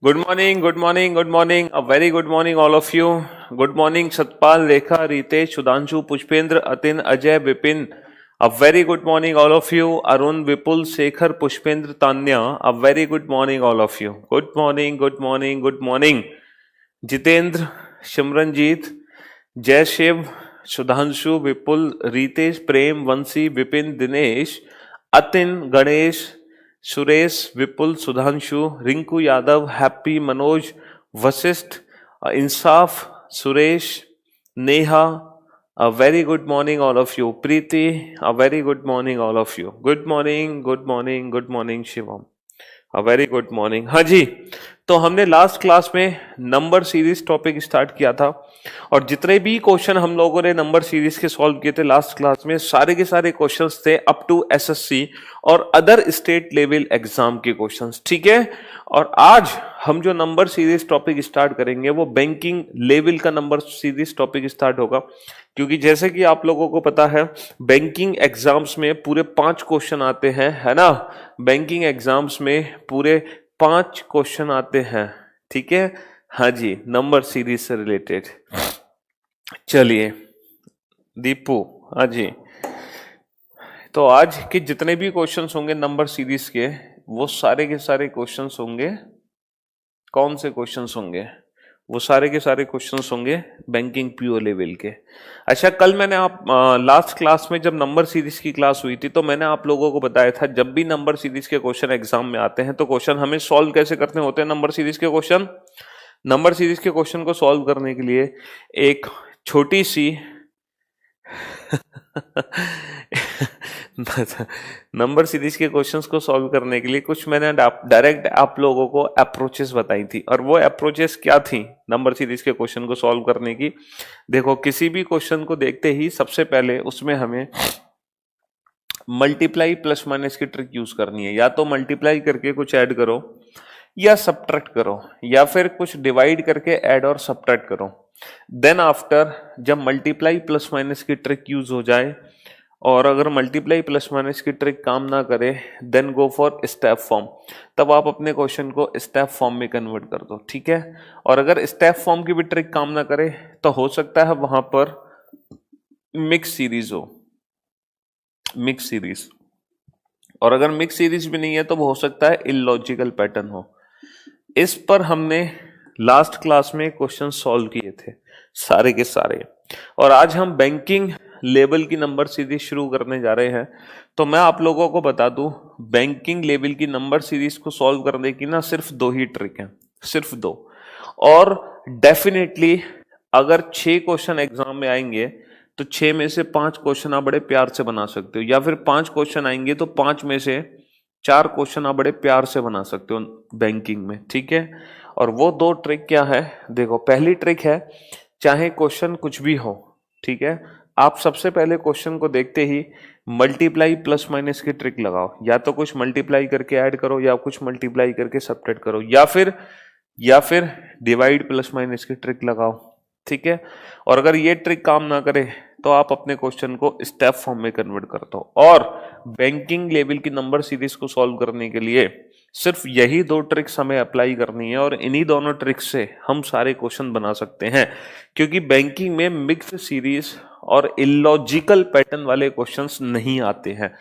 Good morning, good morning, good morning. A very good morning, all of you. Good morning, Satpal, Rekha, Ritesh, Sudhanshu, Pushpendra, Atin, Ajay, Vipin. A very good morning, all of you. Arun, Vipul, Sekhar, Pushpendra, Tanya. A very good morning, all of you. Good morning, good morning, good morning. Jitendra, Shimranjeet, Jai Shiv, Sudhanshu, Vipul, Ritesh, Prem, Vansi, Vipin, Dinesh, Atin, Ganesh, Suresh, Vipul, Sudhanshu, Rinku Yadav, happy, Manoj, Vashishtha, Insaf, Suresh, Neha, a very good morning all of you, Preeti, a very good morning all of you, good morning, good morning, good morning Shivam, a very good morning. हाँ जी, तो हमने last class में number series topic start किया था और जितने भी question हम लोगों ने नंबर सीरीज के सॉल्व किए थे लास्ट क्लास में, सारे के सारे क्वेश्चंस थे अप टू एसएससी और अदर स्टेट लेवल एग्जाम के क्वेश्चंस, ठीक है। और आज हम जो नंबर सीरीज टॉपिक स्टार्ट करेंगे वो बैंकिंग लेवल का नंबर सीरीज टॉपिक स्टार्ट होगा, क्योंकि जैसे कि आप लोगों को पता है बैंकिंग एग्जाम्स में पूरे 5 क्वेश्चन आते हैं, है ना। बैंकिंग एग्जाम्स में पूरे 5 क्वेश्चन आते हैं, ठीक है। हाँ जी, नंबर सीरीज से रिलेटेड। चलिए दीपू, हाँ जी, तो आज के जितने भी क्वेश्चंस होंगे नंबर सीरीज के, वो सारे के सारे क्वेश्चंस होंगे, कौन से क्वेश्चंस होंगे, वो सारे के सारे क्वेश्चंस होंगे बैंकिंग पीओ लेवल के। अच्छा, कल मैंने लास्ट क्लास में जब नंबर सीरीज की क्लास हुई थी तो मैंने आप लोगों को बताया था जब भी नंबर सीरीज के क्वेश्चन एग्जाम में आते हैं तो क्वेश्चन हमें सॉल्व कैसे करने होते हैं। नंबर सीरीज के क्वेश्चन को सॉल्व करने के लिए एक छोटी सी नंबर सीरीज के क्वेश्चंस को सॉल्व करने के लिए कुछ मैंने डायरेक्ट आप लोगों को अप्रोचेस बताई थी, और वो अप्रोचेस क्या थी नंबर सीरीज के क्वेश्चन को सॉल्व करने की। देखो, किसी भी क्वेश्चन को देखते ही सबसे पहले उसमें हमें मल्टीप्लाई प्लस माइनस की ट्रिक यूज करनी है। या तो मल्टीप्लाई करके कुछ ऐड करो या सब्ट्रैक्ट करो, या फिर कुछ डिवाइड करके ऐड और सब्ट्रैक्ट करो। देन आफ्टर जब मल्टीप्लाई प्लस माइनस की ट्रिक यूज हो जाए, और अगर मल्टीप्लाई प्लस माइनस की ट्रिक काम ना करे, then go for step form. तब आप अपने क्वेश्चन को स्टेप फॉर्म में कन्वर्ट कर दो, ठीक है। और अगर स्टेप फॉर्म की भी ट्रिक काम ना करे तो हो सकता है वहां पर मिक्स सीरीज हो, मिक्स सीरीज। और अगर मिक्स सीरीज भी नहीं है तो हो सकता है इलॉजिकल पैटर्न हो। इस पर हमने लास्ट क्लास में क्वेश्चन सॉल्व किए थे सारे के सारे, और आज हम बैंकिंग लेवल की नंबर सीरीज शुरू करने जा रहे हैं। तो मैं आप लोगों को बता दूं, बैंकिंग लेवल की नंबर सीरीज को सॉल्व करने की ना सिर्फ 2 ही ट्रिक हैं, सिर्फ 2। और डेफिनेटली अगर 6 क्वेश्चन एग्जाम में आएंगे तो 6 में से 5 क्वेश्चन आप बड़े प्यार से बना सकते हो, या फिर 5 क्वेश्चन आएंगे तो 5 में से 4 क्वेश्चन आप बड़े प्यार से बना सकते हो बैंकिंग में, ठीक है। और वो 2 ट्रिक क्या है, देखो, पहली ट्रिक है चाहे क्वेश्चन कुछ भी हो, ठीक है, आप सबसे पहले क्वेश्चन को देखते ही मल्टीप्लाई प्लस माइनस की ट्रिक लगाओ। या तो कुछ मल्टीप्लाई करके ऐड करो, या कुछ मल्टीप्लाई करके सब्ट्रैक्ट करो, या फिर डिवाइड प्लस माइनस की ट्रिक लगाओ, ठीक है। और अगर ये ट्रिक काम ना करे तो आप अपने क्वेश्चन को स्टेप फॉर्म में कन्वर्ट कर दो। और बैंकिंग लेवल की नंबर सीरीज को सॉल्व करने के लिए सिर्फ यही 2 ट्रिक्स हमें अप्लाई करनी है, और इन्हीं दोनों ट्रिक्स से हम सारे क्वेश्चन बना सकते हैं, क्योंकि बैंकिंग में मिक्स सीरीज और इलॉजिकल पैटर्न वाले क्वेश्चंस नहीं आते हैं,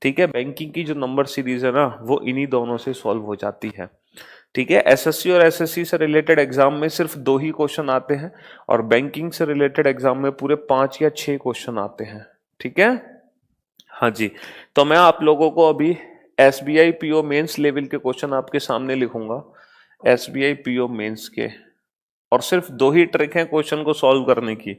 ठीक है। बैंकिंग की जो नंबर सीरीज है ना वो इन्हीं दोनों से सॉल्व हो जाती है, ठीक है। एसएससी और एसएससी से रिलेटेड एग्जाम में सिर्फ 2 ही क्वेश्चन आते हैं, और बैंकिंग से रिलेटेड एग्जाम में पूरे 5 या 6 क्वेश्चन आते हैं, ठीक है। हाँ जी, तो मैं आप लोगों को अभी एसबीआई पीओ मेंस लेवल के क्वेश्चन आपके सामने लिखूंगा, एसबीआई पीओ मेंस के, और सिर्फ 2 ही ट्रिक हैं क्वेश्चन को सॉल्व करने की।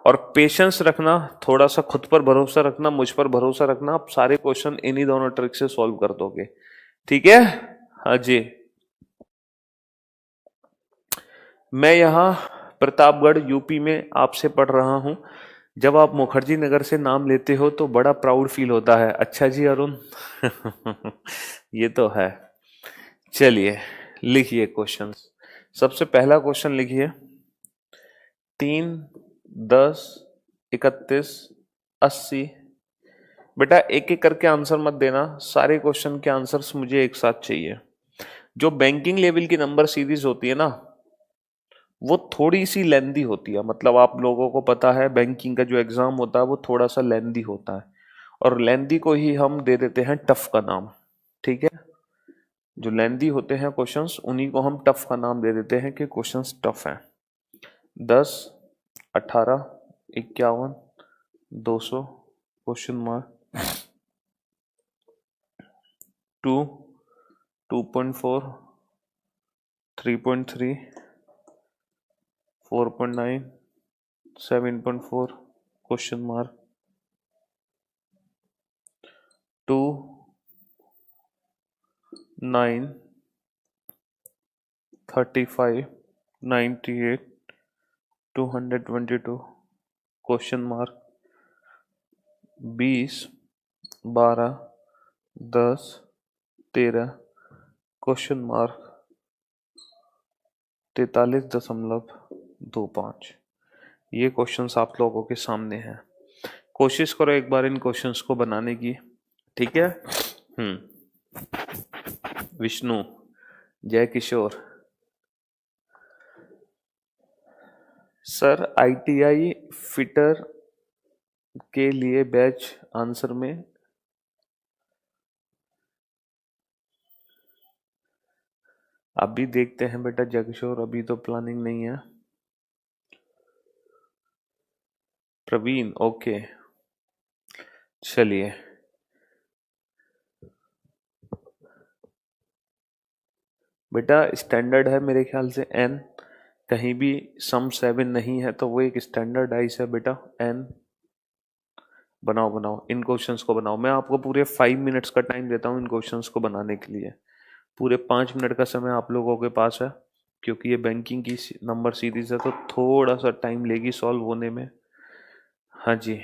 और पेशेंस रखना, थोड़ा सा खुद पर भरोसा रखना, मुझ पर भरोसा रखना, आप सारे क्वेश्चन इन्हीं दोनों ट्रिक से सॉल्व कर दोगे, ठीक है। हाँ जी, मैं यहाँ प्रतापगढ़ यूपी में आपसे पढ़ रहा हूँ। जब आप मुखर्जी नगर से नाम लेते हो तो बड़ा प्राउड फील होता है। अच्छा जी अरुण ये तो है। चलिए लिखिए क्वेश्चन। सबसे पहला क्वेश्चन लिखिए, 3, 10, 31, 80, बेटा एक एक करके आंसर मत देना, सारे क्वेश्चन के आंसर्स मुझे एक साथ चाहिए। जो बैंकिंग लेवल की नंबर सीरीज होती है ना, वो थोड़ी सी लेंदी होती है। मतलब आप लोगों को पता है बैंकिंग का जो एग्जाम होता है वो थोड़ा सा लेंदी होता है, और लेंदी को ही हम दे देते हैं टफ का नाम। ठीक है, जो लेंदी होते हैं क्वेश्चंस उन्हीं को हम टफ का नाम दे देते हैं कि क्वेश्चंस टफ हैं। 10, 18, 51, 200, question mark, 2, 2.4, 3.3, 4.9, 7.4, question mark, 2, 9, 35, 98, 222, question mark, 20, 12, 10, 13, question mark, 43.25। ये क्वेश्चंस आप लोगों के सामने हैं। कोशिश करो एक बार इन क्वेश्चंस को बनाने की। ठीक है। विष्णु, जय किशोर सर, आईटीआई फिटर के लिए बैच आंसर में अभी देखते हैं बेटा जय किशोर, अभी तो प्लानिंग नहीं है। प्रवीण, ओके चलिए। बेटा स्टैंडर्ड है मेरे ख्याल से एन, कहीं भी सम 7 नहीं है तो वो एक स्टैंडर्डाइज है बेटा एन। बनाओ बनाओ इन क्वेश्चंस को बनाओ। मैं आपको पूरे 5 मिनट्स का टाइम देता हूँ इन क्वेश्चंस को बनाने के लिए। पूरे 5 मिनट का समय आप लोगों के पास है, क्योंकि ये बैंकिंग की नंबर सीरीज है तो थोड़ा सा टाइम लेगी सॉल्व होने में। हाँ जी,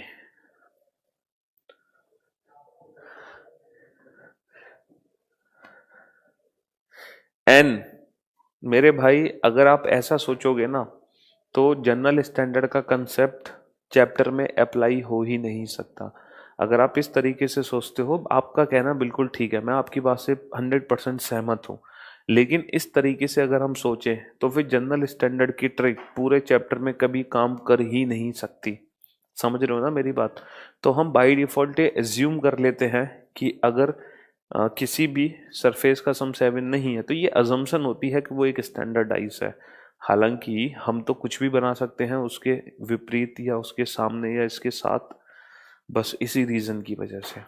एन मेरे भाई, अगर आप ऐसा सोचोगे ना तो जनरल स्टैंडर्ड का कंसेप्ट चैप्टर में अप्लाई हो ही नहीं सकता। अगर आप इस तरीके से सोचते हो, आपका कहना बिल्कुल ठीक है, मैं आपकी बात से 100% सहमत हूँ, लेकिन इस तरीके से अगर हम सोचें तो फिर जनरल स्टैंडर्ड की ट्रिक पूरे चैप्टर में कभी काम कर ही नहीं सकती। समझ रहे हो ना मेरी बात? तो हम बाय डिफॉल्ट एज्यूम कर लेते हैं कि अगर किसी भी सरफेस का सम 7 नहीं है तो ये अजम्पशन होती है कि वो एक स्टैंडर्डाइज है। हालांकि हम तो कुछ भी बना सकते हैं उसके विपरीत या उसके सामने या इसके साथ, बस इसी रीजन की वजह से।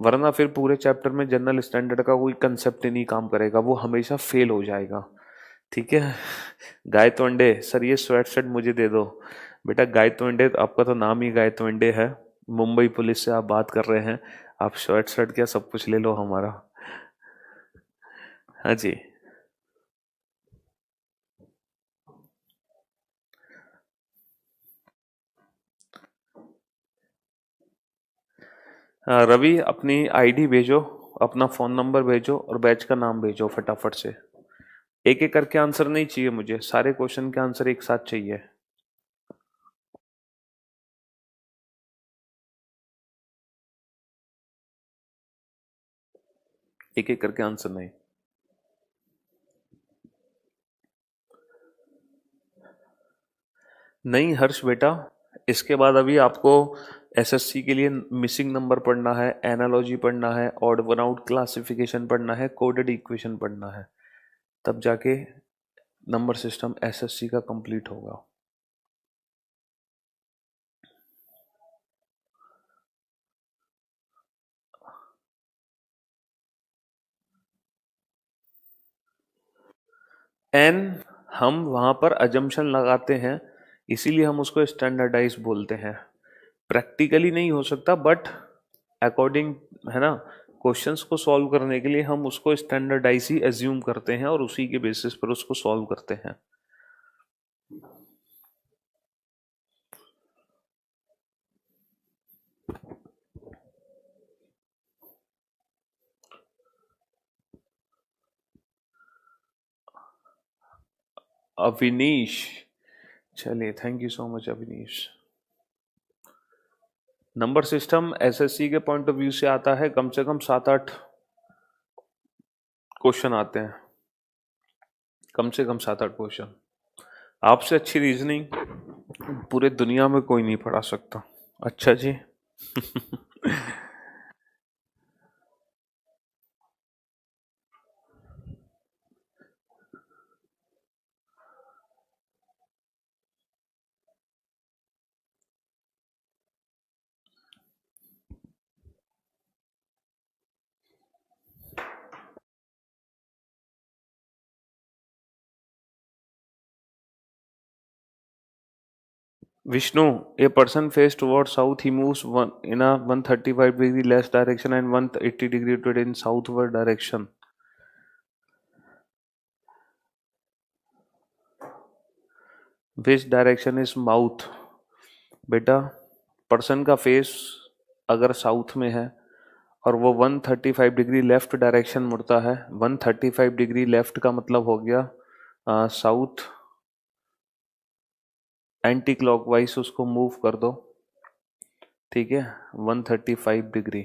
वरना फिर पूरे चैप्टर में जनरल स्टैंडर्ड का कोई कंसेप्ट ही नहीं काम करेगा, वो हमेशा फेल हो जाएगा। ठीक है। गायतोंडे सर, ये स्वेट शर्ट मुझे दे दो। बेटा गायतोंडे, आपका तो नाम ही गायतोंडे है, मुंबई पुलिस से आप बात कर रहे हैं, आप स्वेट शर्ट क्या सब कुछ ले लो हमारा। हाँ जी। हाँ, रवि अपनी आईडी भेजो, अपना फोन नंबर भेजो और बैच का नाम भेजो फटाफट से। एक एक करके आंसर नहीं चाहिए मुझे, सारे क्वेश्चन के आंसर एक साथ चाहिए। एक एक करके आंसर नहीं। नहीं हर्ष बेटा, इसके बाद अभी आपको एसएससी के लिए मिसिंग नंबर पढ़ना है, एनालॉजी पढ़ना है, ऑड वन आउट क्लासिफिकेशन पढ़ना है, कोडेड इक्वेशन पढ़ना है, तब जाके नंबर सिस्टम एसएससी का कंप्लीट होगा। एन हम वहां पर अजम्पशन लगाते हैं, इसीलिए हम उसको स्टैंडर्डाइज बोलते हैं। प्रैक्टिकली नहीं हो सकता बट अकॉर्डिंग, है ना, क्वेश्चंस को सॉल्व करने के लिए हम उसको स्टैंडर्डाइज ही एज्यूम करते हैं और उसी के बेसिस पर उसको सॉल्व करते हैं। अविनीश, चलिए thank you so much Avinish. Number system SSC के पॉइंट ऑफ व्यू से आता है, कम से कम 7-8 क्वेश्चन आते हैं, कम से कम 7-8 क्वेश्चन। आपसे अच्छी रीजनिंग पूरे दुनिया में कोई नहीं पढ़ा सकता। अच्छा जी। Vishnu, a person faced towards south, he moves in a 135-degree left direction and 180-degree rotate in southward direction. Which direction is mouth? बेटा, पर्सन का फेस अगर साउथ में है और वो 135 डिग्री लेफ्ट डायरेक्शन मुड़ता है, 135 डिग्री लेफ्ट का मतलब हो गया साउथ, एंटी क्लॉकवाइज उसको मूव कर दो, ठीक है, 135 डिग्री।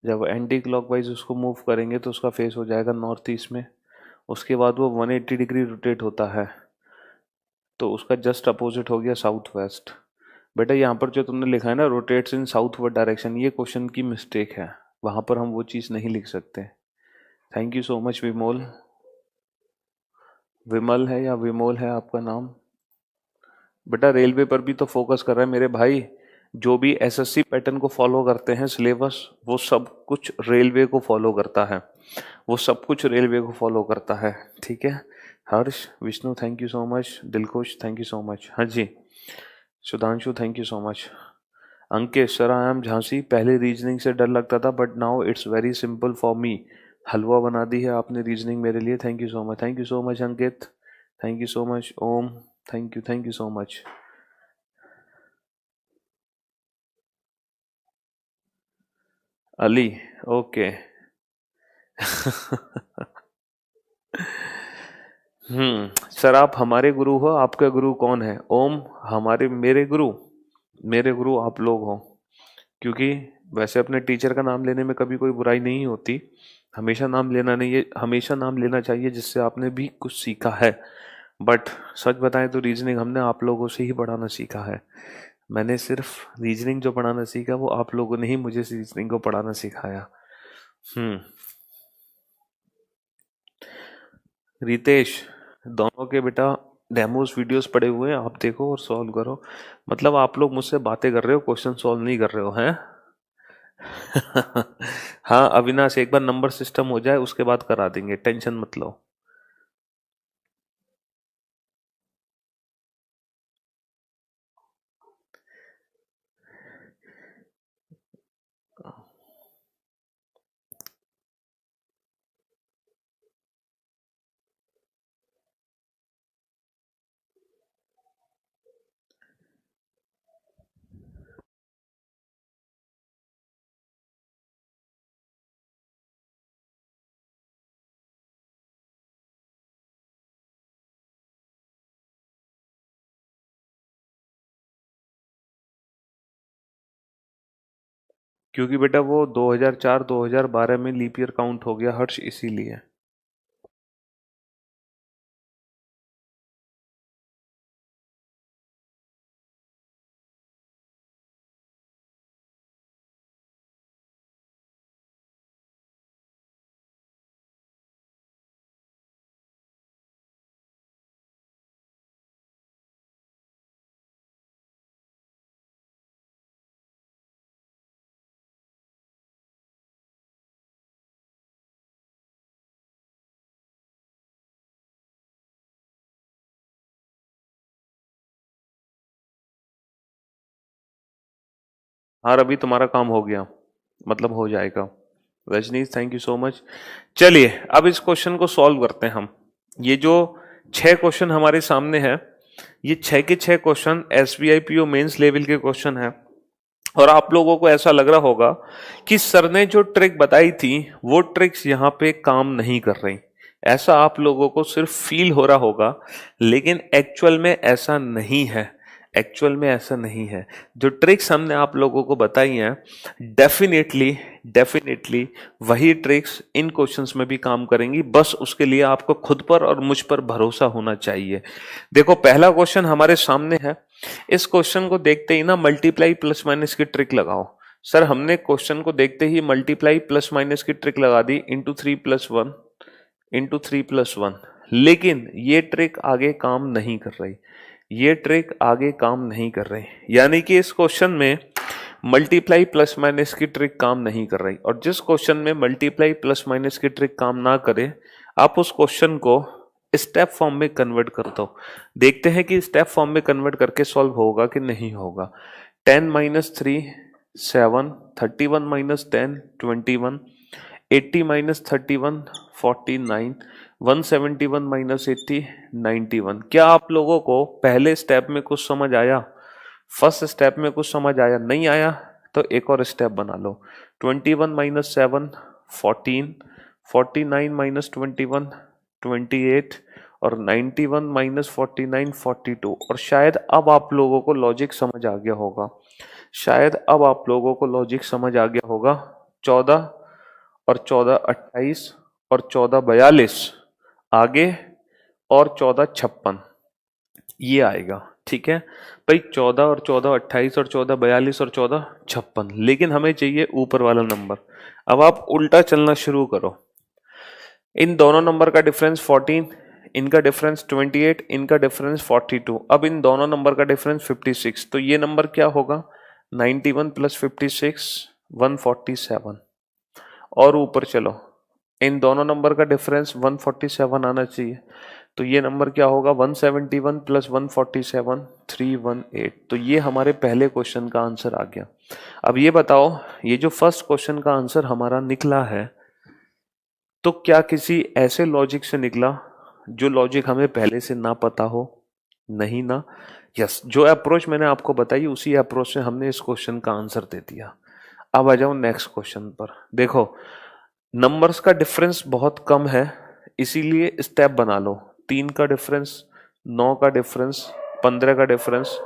जब एंटी क्लॉकवाइज उसको मूव करेंगे तो उसका फेस हो जाएगा नॉर्थ ईस्ट में। उसके बाद वो 180 डिग्री रोटेट होता है तो उसका जस्ट अपोजिट हो गया साउथ वेस्ट। बेटा यहाँ पर जो तुमने लिखा है ना रोटेट्स इन साउथवर्ड डायरेक्शन, ये क्वेश्चन की मिस्टेक है, वहाँ पर हम वो चीज़ नहीं लिख सकते। Thank you so much Vimol. Vimal है या विमोल है आपका नाम? बेटा रेलवे पर भी तो फोकस कर रहा है मेरे भाई। जो भी एसएससी पैटर्न को फॉलो करते हैं सिलेबस, वो सब कुछ रेलवे को फॉलो करता है, वो सब कुछ रेलवे को फॉलो करता है, ठीक है। Harsh, Vishnu thank you so much, Dilkhush thank you so much, हाँ जी, Sudhanshu thank you so much. Ankit, sir I am Jhansi, पहले रीजनिंग से डर लगता था but now it's very simple for me. हलवा बना दी है आपने रीजनिंग मेरे लिए, thank you so much, thank you so much Ankit, thank you so much. Om, thank you so much. Ali, okay. Sir आप हमारे गुरु हो, आपका गुरु कौन है? ओम, हमारे मेरे गुरु आप लोग हो, क्योंकि वैसे अपने टीचर का नाम लेने में कभी कोई बुराई नहीं होती, हमेशा नाम लेना नहीं है, हमेशा नाम लेना चाहिए जिससे आपने भी कुछ सीखा है। बट सच बताएं तो रीजनिंग हमने आप लोगों से ही पढ़ाना सीखा है। मैंने सिर्फ रीजनिंग जो पढ़ाना सीखा वो आप लोगों ने ही मुझे रीजनिंग को पढ़ाना सिखाया। रितेश, दोनों के बेटा डेमोस वीडियोस पड़े हुए हैं, आप देखो और सॉल्व करो। मतलब आप लोग मुझसे बातें कर रहे हो, क्वेश्चन सॉल्व नहीं कर रहे हो, हैं? हाँ अविनाश, एक बार नंबर सिस्टम हो जाए उसके बाद करा देंगे, टेंशन मत लो। क्योंकि बेटा वो 2004-2012 में लीप ईयर काउंट हो गया हर्ष, इसीलिए। हाँ रवि, तुम्हारा काम हो गया, मतलब हो जाएगा। Rajneesh thank you so much. चलिए अब इस क्वेश्चन को सॉल्व करते हैं हम। ये जो 6 क्वेश्चन हमारे सामने है, ये 6 के 6 question SBI PO mains level के क्वेश्चन है। और आप लोगों को ऐसा लग रहा होगा कि सर ने जो ट्रिक बताई थी वो ट्रिक्स यहाँ पे काम नहीं कर रही, ऐसा आप लोगों को सिर्फ फील हो रहा होगा, लेकिन एक्चुअल में ऐसा नहीं है। एक्चुअल में ऐसा नहीं है। जो ट्रिक्स हमने आप लोगों को बताई हैं डेफिनेटली वही ट्रिक्स इन क्वेश्चंस में भी काम करेंगी, बस उसके लिए आपको खुद पर और मुझ पर भरोसा होना चाहिए। देखो पहला क्वेश्चन हमारे सामने है, इस क्वेश्चन को देखते ही ना मल्टीप्लाई प्लस माइनस की ट्रिक लगाओ। सर हमने क्वेश्चन को देखते ही मल्टीप्लाई प्लस माइनस की ट्रिक लगा दी, इंटू 3+1, लेकिन ये ट्रिक आगे काम नहीं कर रही, ये ट्रिक आगे काम नहीं कर रही। यानी कि इस क्वेश्चन में मल्टीप्लाई प्लस माइनस की ट्रिक काम नहीं कर रही, और जिस क्वेश्चन में मल्टीप्लाई प्लस माइनस की ट्रिक काम ना करे, आप उस क्वेश्चन को स्टेप फॉर्म में कन्वर्ट कर दो। देखते हैं कि स्टेप फॉर्म में कन्वर्ट करके सॉल्व होगा कि नहीं होगा। 10 - 3 7, 31 - 10 21, 80 - 31 49, 171 - 80 91। क्या आप लोगों को पहले स्टेप में कुछ समझ आया? फर्स्ट स्टेप में कुछ समझ आया? नहीं आया तो एक और स्टेप बना लो। 21 - 7 14, 49 - 21 28, और 91 - 49 42। और शायद अब आप लोगों को लॉजिक समझ आ गया होगा, शायद अब आप लोगों को लॉजिक समझ आ गया होगा। 14 और 14 28 और 14 42 आगे, और 14 56 ये आएगा। ठीक है भाई, 14 और 14 28 और 14 42 और 14 56, लेकिन हमें चाहिए ऊपर वाला नंबर। अब आप उल्टा चलना शुरू करो। इन दोनों नंबर का डिफरेंस 14, इनका डिफरेंस 28, इनका डिफरेंस 42। अब इन दोनों नंबर का डिफरेंस 56, तो ये नंबर क्या होगा? 91 + 56 147। और ऊपर चलो, इन दोनों नंबर का डिफरेंस 147 आना चाहिए, तो ये नंबर क्या होगा? 171 + 147 318। तो ये हमारे पहले क्वेश्चन का आंसर आ गया। अब ये बताओ, ये जो फर्स्ट क्वेश्चन का आंसर हमारा निकला है, तो क्या किसी ऐसे लॉजिक से निकला जो लॉजिक हमें पहले से ना पता हो? नहीं ना। यस, जो अप्रोच मैंने आपको बताई उसी अप्रोच से हमने इस क्वेश्चन का आंसर दे दिया। अब आ जाओ नेक्स्ट क्वेश्चन पर। देखो नंबर्स का डिफरेंस बहुत कम है, इसीलिए स्टेप बना लो। 3 का डिफरेंस, 9 का डिफरेंस, 15 का डिफरेंस,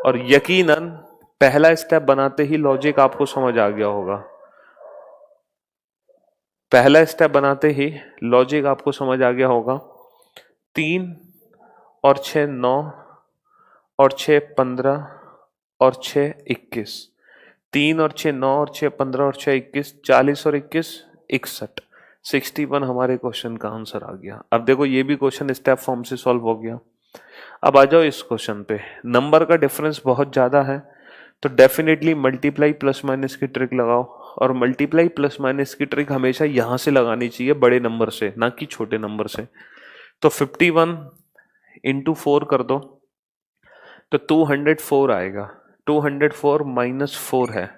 और यकीनन पहला स्टेप बनाते ही लॉजिक आपको समझ आ गया होगा। पहला स्टेप बनाते ही लॉजिक आपको समझ आ गया होगा। 3 और 6 9, और 6 15, और 6 21। 3 और 6 9 और 6 15 और 6 21, 40 और 21 61। 61 हमारे क्वेश्चन का आंसर आ गया। अब देखो ये भी क्वेश्चन स्टेप फॉर्म से सॉल्व हो गया। अब आ जाओ इस क्वेश्चन पे। नंबर का डिफरेंस बहुत ज्यादा है, तो डेफिनेटली मल्टीप्लाई प्लस माइनस की ट्रिक लगाओ, और मल्टीप्लाई प्लस माइनस की ट्रिक हमेशा यहां से लगानी चाहिए, बड़े नंबर से, ना कि छोटे नंबर से। तो 51 × 4 कर दो, तो 204 आएगा। 204 - 4 है।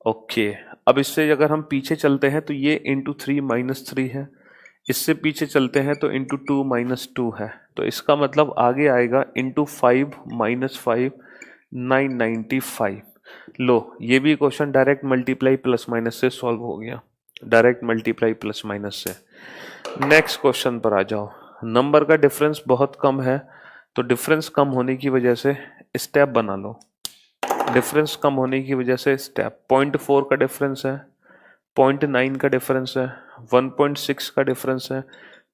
ओके, अब इससे अगर हम पीछे चलते हैं तो ये × 3 - 3 है, इससे पीछे चलते हैं तो × 2 - 2 है, तो इसका मतलब आगे आएगा × 5 - 5 995। लो, ये भी question direct multiply plus minus से सॉल्व हो गया, डायरेक्ट मल्टीप्लाई प्लस माइनस से। नेक्स्ट क्वेश्चन पर आ जाओ। नंबर का डिफरेंस बहुत कम है, तो डिफरेंस कम होने की वजह से स्टेप बना लो। डिफरेंस कम होने की वजह से स्टेप, 0.4 का डिफरेंस है, 0.9 का डिफरेंस है, 1.6 का डिफरेंस है,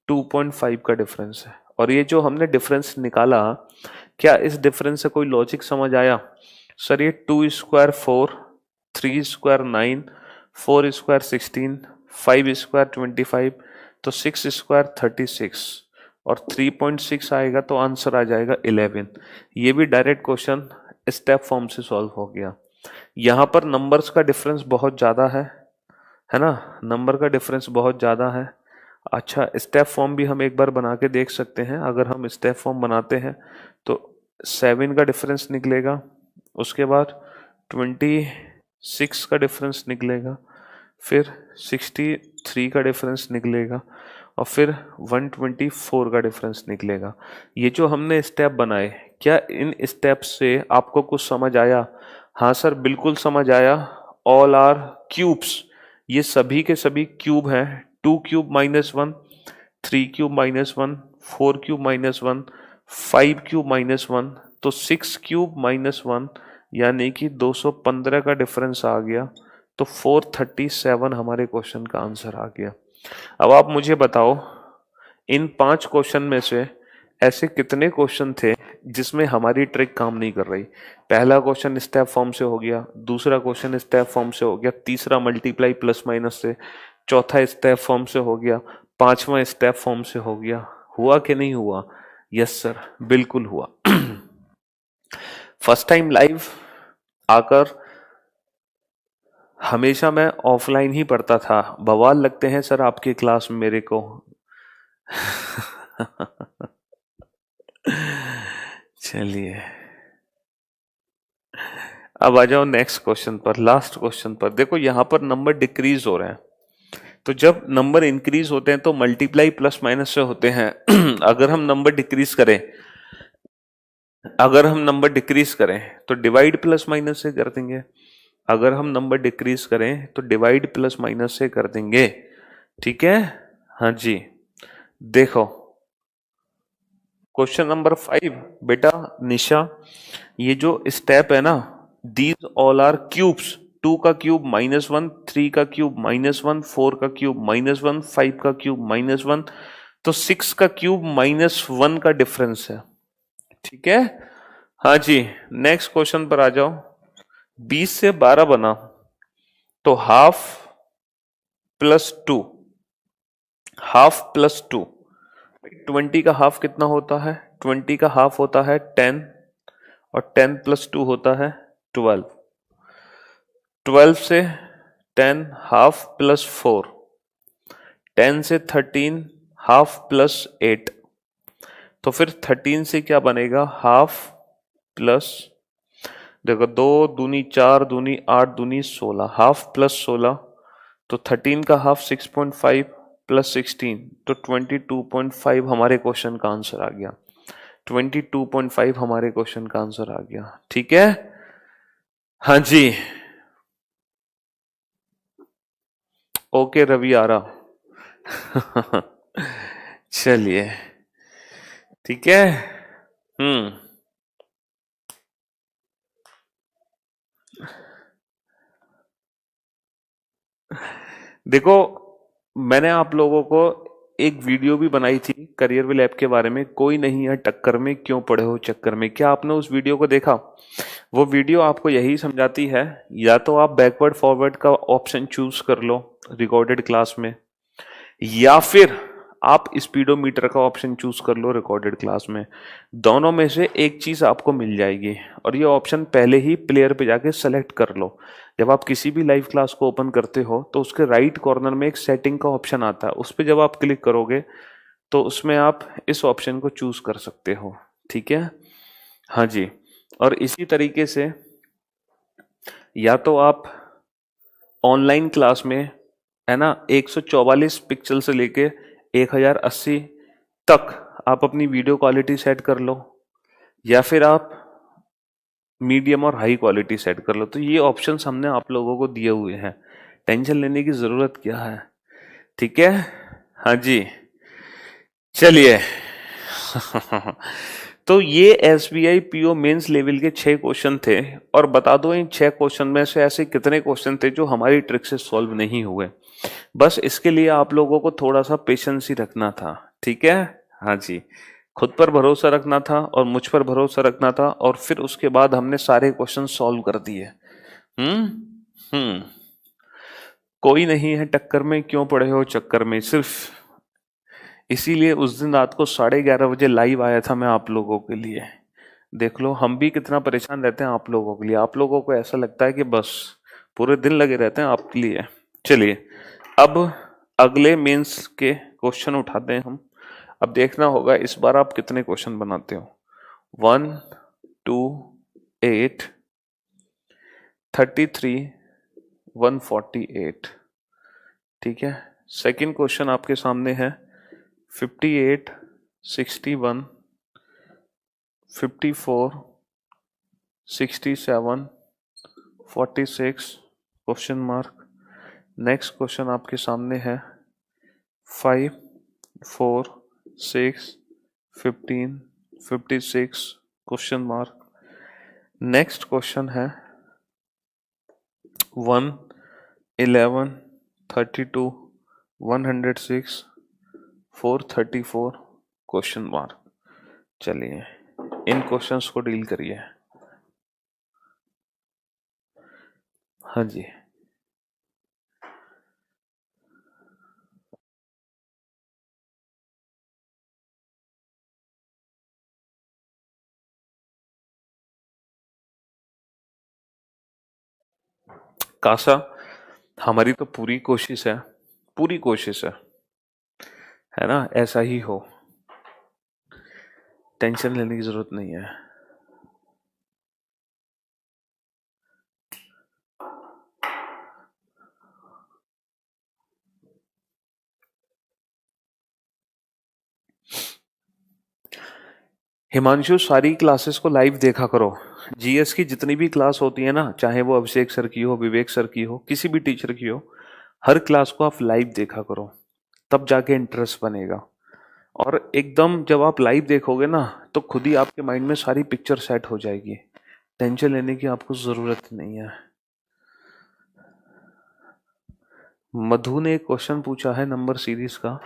2.5 का डिफरेंस है। और ये जो हमने डिफरेंस निकाला, क्या इस डिफरेंस से कोई लॉजिक समझ आया? सर ये 2 स्क्वायर 4, 3 स्क्वायर 9, 4 स्क्वायर 16, 5 स्क्वायर 25, तो 6 स्क्वायर 36, और 3.6 आएगा तो आंसर आ जाएगा 11। ये भी डायरेक्ट क्वेश्चन स्टेप फॉर्म से सॉल्व हो गया। यहाँ पर नंबर्स का डिफरेंस बहुत ज़्यादा है ना, नंबर का डिफरेंस बहुत ज़्यादा है। अच्छा, स्टेप फॉर्म भी हम एक बार बना के देख सकते हैं। अगर हम स्टेप फॉर्म बनाते हैं तो 7 का डिफरेंस निकलेगा, उसके बाद 26 का डिफरेंस निकलेगा, फिर 63 का डिफरेंस निकलेगा, और फिर 124 का डिफरेंस निकलेगा। ये जो हमने स्टेप बनाए, क्या इन स्टेप से आपको कुछ समझ आया? हाँ सर, बिल्कुल समझ आया। ऑल आर क्यूब्स, ये सभी के सभी क्यूब हैं। 2 क्यूब -1, 3 क्यूब -1, 4 क्यूब -1, 5 क्यूब -1, तो 6 क्यूब माइनस 1 यानी कि 215 का डिफरेंस आ गया, तो 437 हमारे क्वेश्चन का आंसर आ गया। अब आप मुझे बताओ इन 5 क्वेश्चन में से ऐसे कितने क्वेश्चन थे जिसमें हमारी ट्रिक काम नहीं कर रही। पहला क्वेश्चन स्टेप फॉर्म से हो गया, दूसरा क्वेश्चन स्टेप फॉर्म से हो गया, तीसरा मल्टीप्लाई प्लस माइनस से, चौथा स्टेप फॉर्म से हो गया, पांचवा स्टेप फॉर्म से हो गया। हुआ कि नहीं हुआ? यस सर, बिल्कुल हुआ। फर्स्ट टाइम लाइव आकर हमेशा मैं ऑफलाइन ही पढ़ता था, बवाल लगते हैं सर आपकी क्लास में मेरे को। चलिए अब आ जाओ नेक्स्ट क्वेश्चन पर, लास्ट क्वेश्चन पर। देखो यहां पर नंबर डिक्रीज हो रहे हैं, तो जब नंबर इंक्रीज होते हैं तो मल्टीप्लाई प्लस माइनस से होते हैं। अगर हम नंबर डिक्रीज करें, अगर हम नंबर डिक्रीज करें तो डिवाइड प्लस माइनस से कर देंगे, अगर हम नंबर डिक्रीज करें तो डिवाइड प्लस माइनस से कर देंगे। ठीक है, हाँ जी। देखो क्वेश्चन नंबर 5 बेटा निशा, ये जो स्टेप है ना, दीज ऑल आर क्यूब्स। 2 का क्यूब -1, 3 का क्यूब -1, 4 का क्यूब -1, 5 का क्यूब -1, तो 6 का क्यूब -1 का डिफरेंस है। ठीक है, हाँ जी। नेक्स्ट क्वेश्चन पर आ जाओ। 20 से 12 बना तो हाफ प्लस 2, हाफ प्लस 2, 20 का हाफ कितना होता है? 20 का हाफ होता है 10, और 10 प्लस 2 होता है 12। 12 से 10 हाफ प्लस 4, 10 से 13 हाफ प्लस 8, तो फिर 13 से क्या बनेगा? हाफ प्लस, देखो 2 दूनी 4 दूनी 8 दूनी 16, हाफ प्लस 16, तो 13 का हाफ 6.5 प्लस 16, तो 22.5 हमारे क्वेश्चन का आंसर आ गया। 22.5 हमारे क्वेश्चन का आंसर आ गया। ठीक है, हाँ जी। ओके रवि आ रहा। चलिए ठीक है। हम्म, देखो मैंने आप लोगों को एक वीडियो भी बनाई थी करियर विल ऐप के बारे में, कोई नहीं है टक्कर में क्यों पड़े हो चक्कर में। क्या आपने उस वीडियो को देखा? वो वीडियो आपको यही समझाती है, या तो आप बैकवर्ड फॉरवर्ड का ऑप्शन चूज कर लो रिकॉर्डेड क्लास में, या फिर आप स्पीडोमीटर का ऑप्शन चूज कर लो रिकॉर्डेड क्लास में। दोनों में से एक चीज आपको मिल जाएगी, और ये ऑप्शन पहले ही प्लेयर पे जाके सेलेक्ट कर लो। जब आप किसी भी लाइव क्लास को ओपन करते हो तो उसके राइट कॉर्नर में एक सेटिंग का ऑप्शन आता है, उस पर जब आप क्लिक करोगे तो उसमें आप इस ऑप्शन को चूज कर सकते हो। ठीक है, हाँ जी। और इसी तरीके से या तो आप ऑनलाइन क्लास में, है ना, 144 पिक्सल से लेके 1080 तक आप अपनी वीडियो क्वालिटी सेट कर लो, या फिर आप मीडियम और हाई क्वालिटी सेट कर लो। तो ये ऑप्शंस हमने आप लोगों को दिए हुए हैं, टेंशन लेने की जरूरत क्या है। ठीक है, हाँ जी। चलिए। तो ये SBI PO मेंस लेवल के 6 क्वेश्चन थे, और बता दो इन 6 क्वेश्चन में से ऐसे कितने क्वेश्चन थे जो हमारी ट्रिक से सॉल्व नहीं हुए। बस इसके लिए आप लोगों को थोड़ा सा पेशेंस ही रखना था। ठीक है, हाँ जी। खुद पर भरोसा रखना था और मुझ पर भरोसा रखना था, और फिर उसके बाद हमने सारे क्वेश्चन सॉल्व कर दिए। हम्म हम्म, कोई नहीं है टक्कर में क्यों पड़े हो चक्कर में, सिर्फ इसीलिए उस दिन रात को 11:30 बजे लाइव आया था मैं आप लोगों के लिए। देख लो हम भी कितना परेशान रहते हैं आप लोगों के लिए, आप लोगों को ऐसा लगता है कि बस पूरे दिन लगे रहते हैं आपके लिए। चलिए अब अगले मेंस के क्वेश्चन उठाते हैं हम। अब देखना होगा इस बार आप कितने क्वेश्चन बनाते हो। 1 2 8 33 148। ठीक है, सेकंड क्वेश्चन आपके सामने है 58 61 54 67 46 क्वेश्चन मार्क। नेक्स्ट क्वेश्चन आपके सामने है 5 4 6 15 56 क्वेश्चन मार्क। नेक्स्ट क्वेश्चन है 1, 11, 32, 106, 434 क्वेश्चन मार्क। चलिए इन क्वेश्चंस को डील करिए। हाँ जी, कासा हमारी तो पूरी कोशिश है, पूरी कोशिश है ना, ऐसा ही हो, टेंशन लेने की जरूरत नहीं है। हिमांशु सारी क्लासेस को लाइव देखा करो। जीएस की जितनी भी क्लास होती है ना, चाहे वो अभिषेक सर की हो, विवेक सर की हो, किसी भी टीचर की हो, हर क्लास को आप लाइव देखा करो, तब जाके इंटरेस्ट बनेगा। और एकदम जब आप लाइव देखोगे ना, तो खुद ही आपके माइंड में सारी पिक्चर सेट हो जाएगी, टेंशन लेने की आपको जरूरत नहीं है। मधु ने एक क्वेश्चन पूछा है नंबर सीरीज का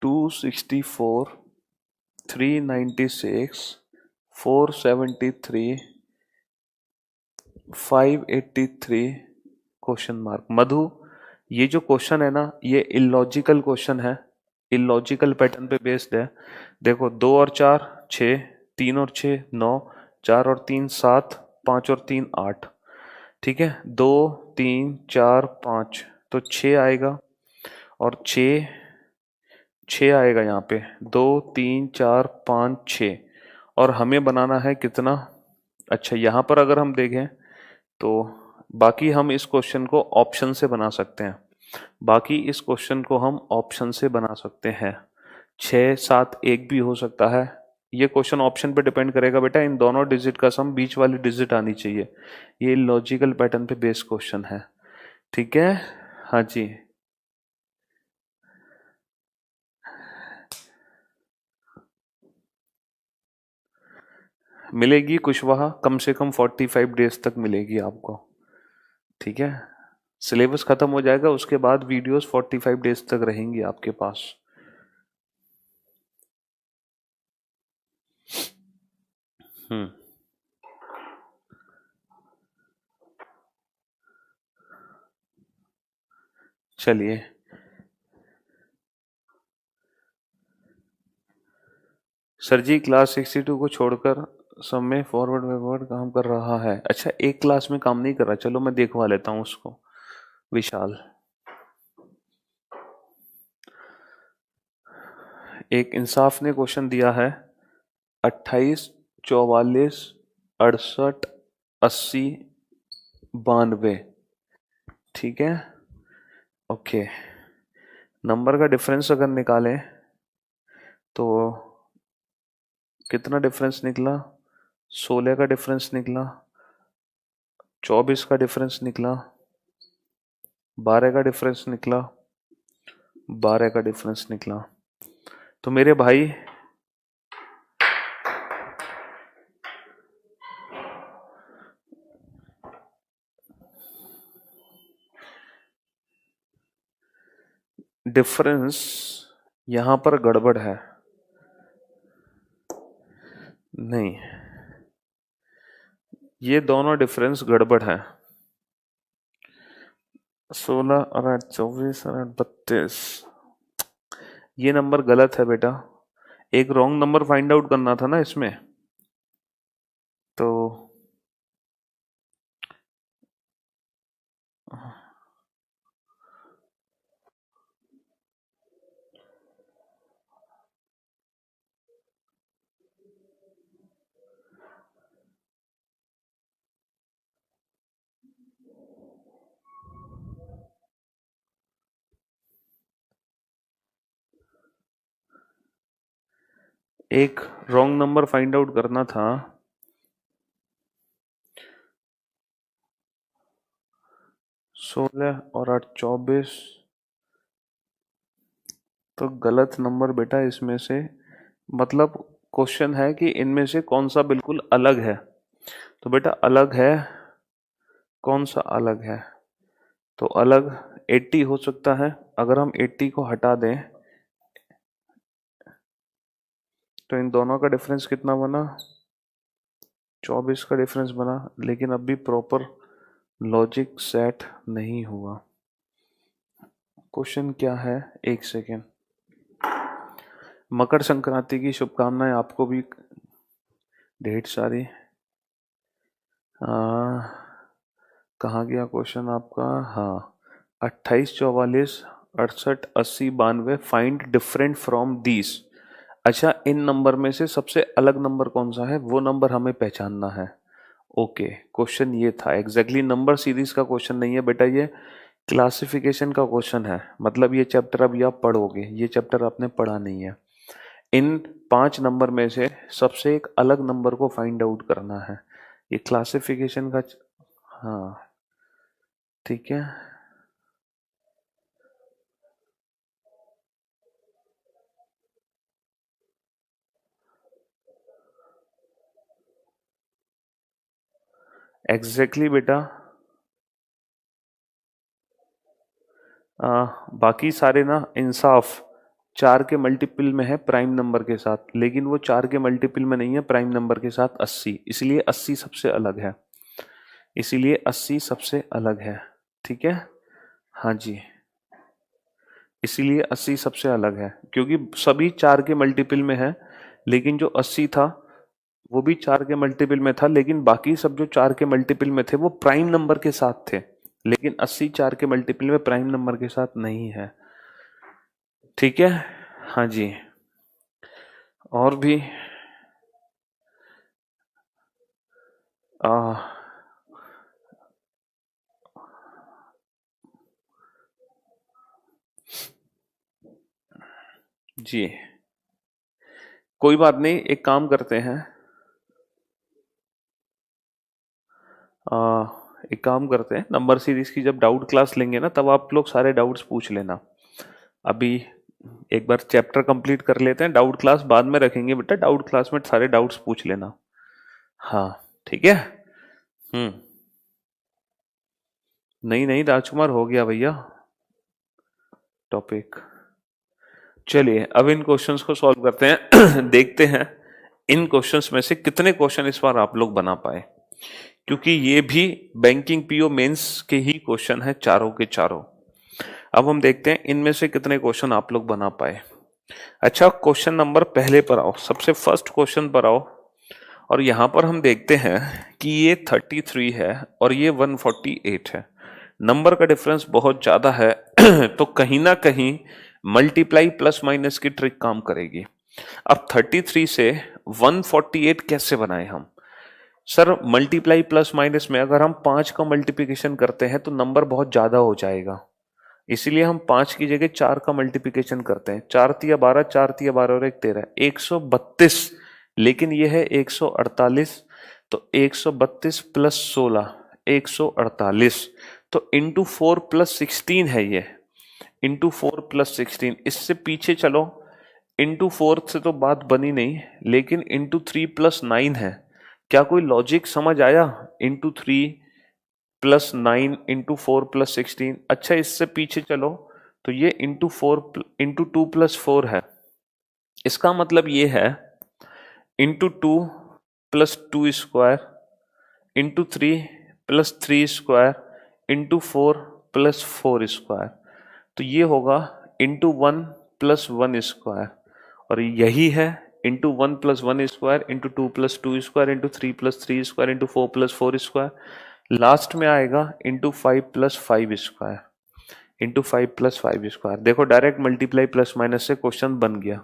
264, 396, 473, 583 क्वेश्चन मार्क। मधु, ये जो क्वेश्चन है ना, ये इलॉजिकल क्वेश्चन है, इलॉजिकल पैटर्न पे बेस्ड है। देखो 2 और 4 6, 3 और 6 9, 4 और 3 7, 5 और 3 8, ठीक है। 2 3 4 5 तो 6 आएगा, और 6 आएगा यहाँ पे, 2 3 4 5 6, और हमें बनाना है कितना। अच्छा यहाँ पर अगर हम देखें तो बाकी हम इस क्वेश्चन को ऑप्शन से बना सकते हैं, बाकी इस क्वेश्चन को हम ऑप्शन से बना सकते हैं। 6 7 1 भी हो सकता है। ये क्वेश्चन ऑप्शन पे डिपेंड करेगा बेटा, इन दोनों डिजिट का सम बीच वाली डिजिट आनी चाहिए। ये लॉजिकल पैटर्न पे बेस्ड क्वेश्चन है, ठीक है। हाँ जी, मिलेगी कुशवाहा, कम से कम 45 डेज तक मिलेगी आपको, ठीक है। सिलेबस खत्म हो जाएगा, उसके बाद वीडियोस 45 डेज तक रहेंगी आपके पास। हम्म, चलिए सर जी, क्लास 62 को छोड़कर सब में फॉरवर्ड बैकवर्ड काम कर रहा है। अच्छा, एक क्लास में काम नहीं कर रहा, चलो मैं देखवा लेता हूँ उसको। विशाल, एक इंसाफ ने क्वेश्चन दिया है 28, 44, 68, 80, 92, ठीक है। ओके, नंबर का डिफरेंस अगर निकालें तो कितना डिफरेंस निकला, 16 का डिफरेंस निकला, 24 का डिफरेंस निकला, 12 का डिफरेंस निकला, 12 का डिफरेंस निकला। तो मेरे भाई डिफरेंस यहां पर गड़बड़ है, नहीं, ये दोनों डिफरेंस गड़बड़ है। 16 और 8 24 और 8 32, ये नंबर गलत है बेटा। एक रॉन्ग नंबर फाइंड आउट करना था ना इसमें, तो एक रॉन्ग नंबर फाइंड आउट करना था। 16 और 8 24, तो गलत नंबर बेटा इसमें से, मतलब क्वेश्चन है कि इनमें से कौन सा बिल्कुल अलग है। तो बेटा अलग है, कौन सा अलग है? तो अलग 80 हो सकता है। अगर हम 80 को हटा दें तो इन दोनों का डिफरेंस कितना बना? 24 का डिफरेंस बना, लेकिन अब भी प्रॉपर लॉजिक सेट नहीं हुआ। क्वेश्चन क्या है? एक सेकेंड। मकर संक्रांति की शुभकामनाएं आपको भी ढेर सारी। कहाँ गया क्वेश्चन आपका? हाँ, 28, 44, 68, 80, 92 फाइंड डिफरेंट फ्रॉम दीज। अच्छा, इन नंबर में से सबसे अलग नंबर कौन सा है, वो नंबर हमें पहचानना है। ओके, क्वेश्चन ये था। एग्जैक्टली नंबर सीरीज का क्वेश्चन नहीं है बेटा, ये क्लासिफिकेशन का क्वेश्चन है। मतलब ये चैप्टर अभी आप पढ़ोगे, ये चैप्टर आपने पढ़ा नहीं है। इन 5 नंबर में से सबसे एक अलग नंबर को फाइंड आउट करना है। ये क्लासिफिकेशन का। हाँ ठीक है। एग्जैक्टली बेटा। बाकी सारे ना इंसाफ 4 के मल्टीपल में है प्राइम नंबर के साथ, लेकिन वो 4 के मल्टीपल में नहीं है प्राइम नंबर के साथ 80, इसलिए 80 सबसे अलग है। इसीलिए 80 सबसे अलग है। ठीक है, हाँ जी, इसीलिए 80 सबसे अलग है, क्योंकि सभी 4 के मल्टीपल में है, लेकिन जो 80 था वो भी 4 के मल्टीपल में था, लेकिन बाकी सब जो 4 के मल्टीपल में थे वो प्राइम नंबर के साथ थे, लेकिन 80 4 के मल्टीपल में प्राइम नंबर के साथ नहीं है। ठीक है, हाँ जी। और भी आ, जी कोई बात नहीं, एक काम करते हैं। एक काम करते हैं, नंबर सीरीज की जब डाउट क्लास लेंगे ना, तब आप लोग सारे डाउट्स पूछ लेना। अभी एक बार चैप्टर कंप्लीट कर लेते हैं, डाउट क्लास बाद में रखेंगे बेटा। डाउट क्लास में सारे डाउट्स पूछ लेना। हाँ ठीक है। हम्म, नहीं नहीं राजकुमार, हो गया भैया टॉपिक। चलिए अब इन क्वेश्चंस को सॉल्व करते हैं। देखते हैं इन क्वेश्चंस में से कितने क्वेश्चन इस बार आप लोग बना पाए, क्योंकि ये भी बैंकिंग पीओ मेंस के ही क्वेश्चन है, चारों के चारों। अब हम देखते हैं इनमें से कितने क्वेश्चन आप लोग बना पाए। अच्छा, क्वेश्चन नंबर पहले पर आओ, सबसे फर्स्ट क्वेश्चन पर आओ। और यहां पर हम देखते हैं कि ये 33 है और ये 148 है। नंबर का डिफरेंस बहुत ज्यादा है। तो कहीं ना कहीं मल्टीप्लाई प्लस माइनस की ट्रिक काम करेगी। अब 33 से 148 कैसे बनाए हम? सर मल्टीप्लाई प्लस माइनस में अगर हम 5 का मल्टीप्लिकेशन करते हैं तो नंबर बहुत ज्यादा हो जाएगा, इसीलिए हम 5 की जगह 4 का मल्टीप्लिकेशन करते हैं। 4 तिया 12, 4 तिया 12 और 1 13, 132। लेकिन ये है 148, तो 132 प्लस 16 148, तो इंटू 4 प्लस 16 है ये, इंटू 4 प्लस 16। इससे पीछे चलो, इंटू 4 से तो बात बनी नहीं, लेकिन इंटू 3 प्लस 9 है। क्या कोई लॉजिक समझ आया? Into 3 plus 9 into 4 plus 16। अच्छा, इससे पीछे चलो तो ये इंटू 4 इंटू 2 प्लस 4 है। इसका मतलब ये है into 2 plus 2 square into 3 plus 3 square into 4 plus 4 square. तो ये होगा इंटू 1 प्लस 1 स्क्वायर, और यही है into 1 plus 1 square into 2 plus 2 square into 3 plus 3 square into 4 plus 4 square. Last में आएगा into 5 plus 5 square into 5 plus 5 square. देखो direct multiply plus minus से क्वेश्चन बन गया,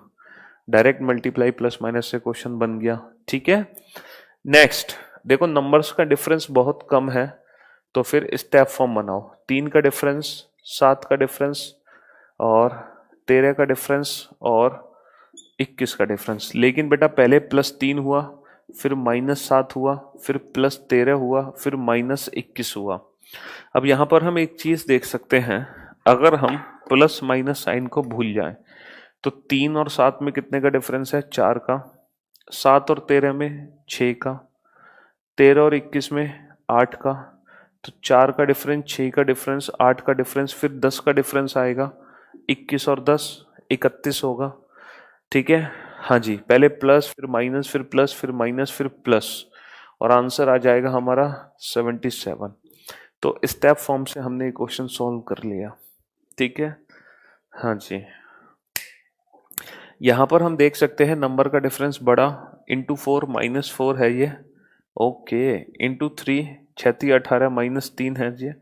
डायरेक्ट मल्टीप्लाई प्लस माइनस से क्वेश्चन बन गया। ठीक है, नेक्स्ट देखो, नंबर्स का डिफरेंस बहुत कम है, तो फिर स्टेप फॉर्म बनाओ। 3 का डिफरेंस, 7 का डिफरेंस और 13 का डिफरेंस और 21 का डिफरेंस। लेकिन बेटा पहले प्लस 3 हुआ, फिर माइनस 7 हुआ, फिर प्लस 13 हुआ, फिर माइनस 21 हुआ। अब यहां पर हम एक चीज देख सकते हैं, अगर हम प्लस माइनस साइन को भूल जाएं तो 3 और 7 में कितने का डिफरेंस है? 4 का। 7 और 13 में 6 का, 13 और 21 में 8 का, तो 4 का डिफरेंस, 6 का डिफरेंस, 8 का डिफरेंस, फिर 10 का डिफरेंस आएगा, 21 और 10 31 होगा। ठीक है, हाँ जी, पहले प्लस फिर माइनस फिर प्लस फिर माइनस फिर प्लस, और आंसर आ जाएगा हमारा 77। तो स्टेप फॉर्म से हमने ये क्वेश्चन सॉल्व कर लिया। ठीक है, हाँ जी। यहाँ पर हम देख सकते हैं नंबर का डिफरेंस बड़ा, इंटू 4 -4 है ये, ओके, इंटू 3 36 18 -3 है ये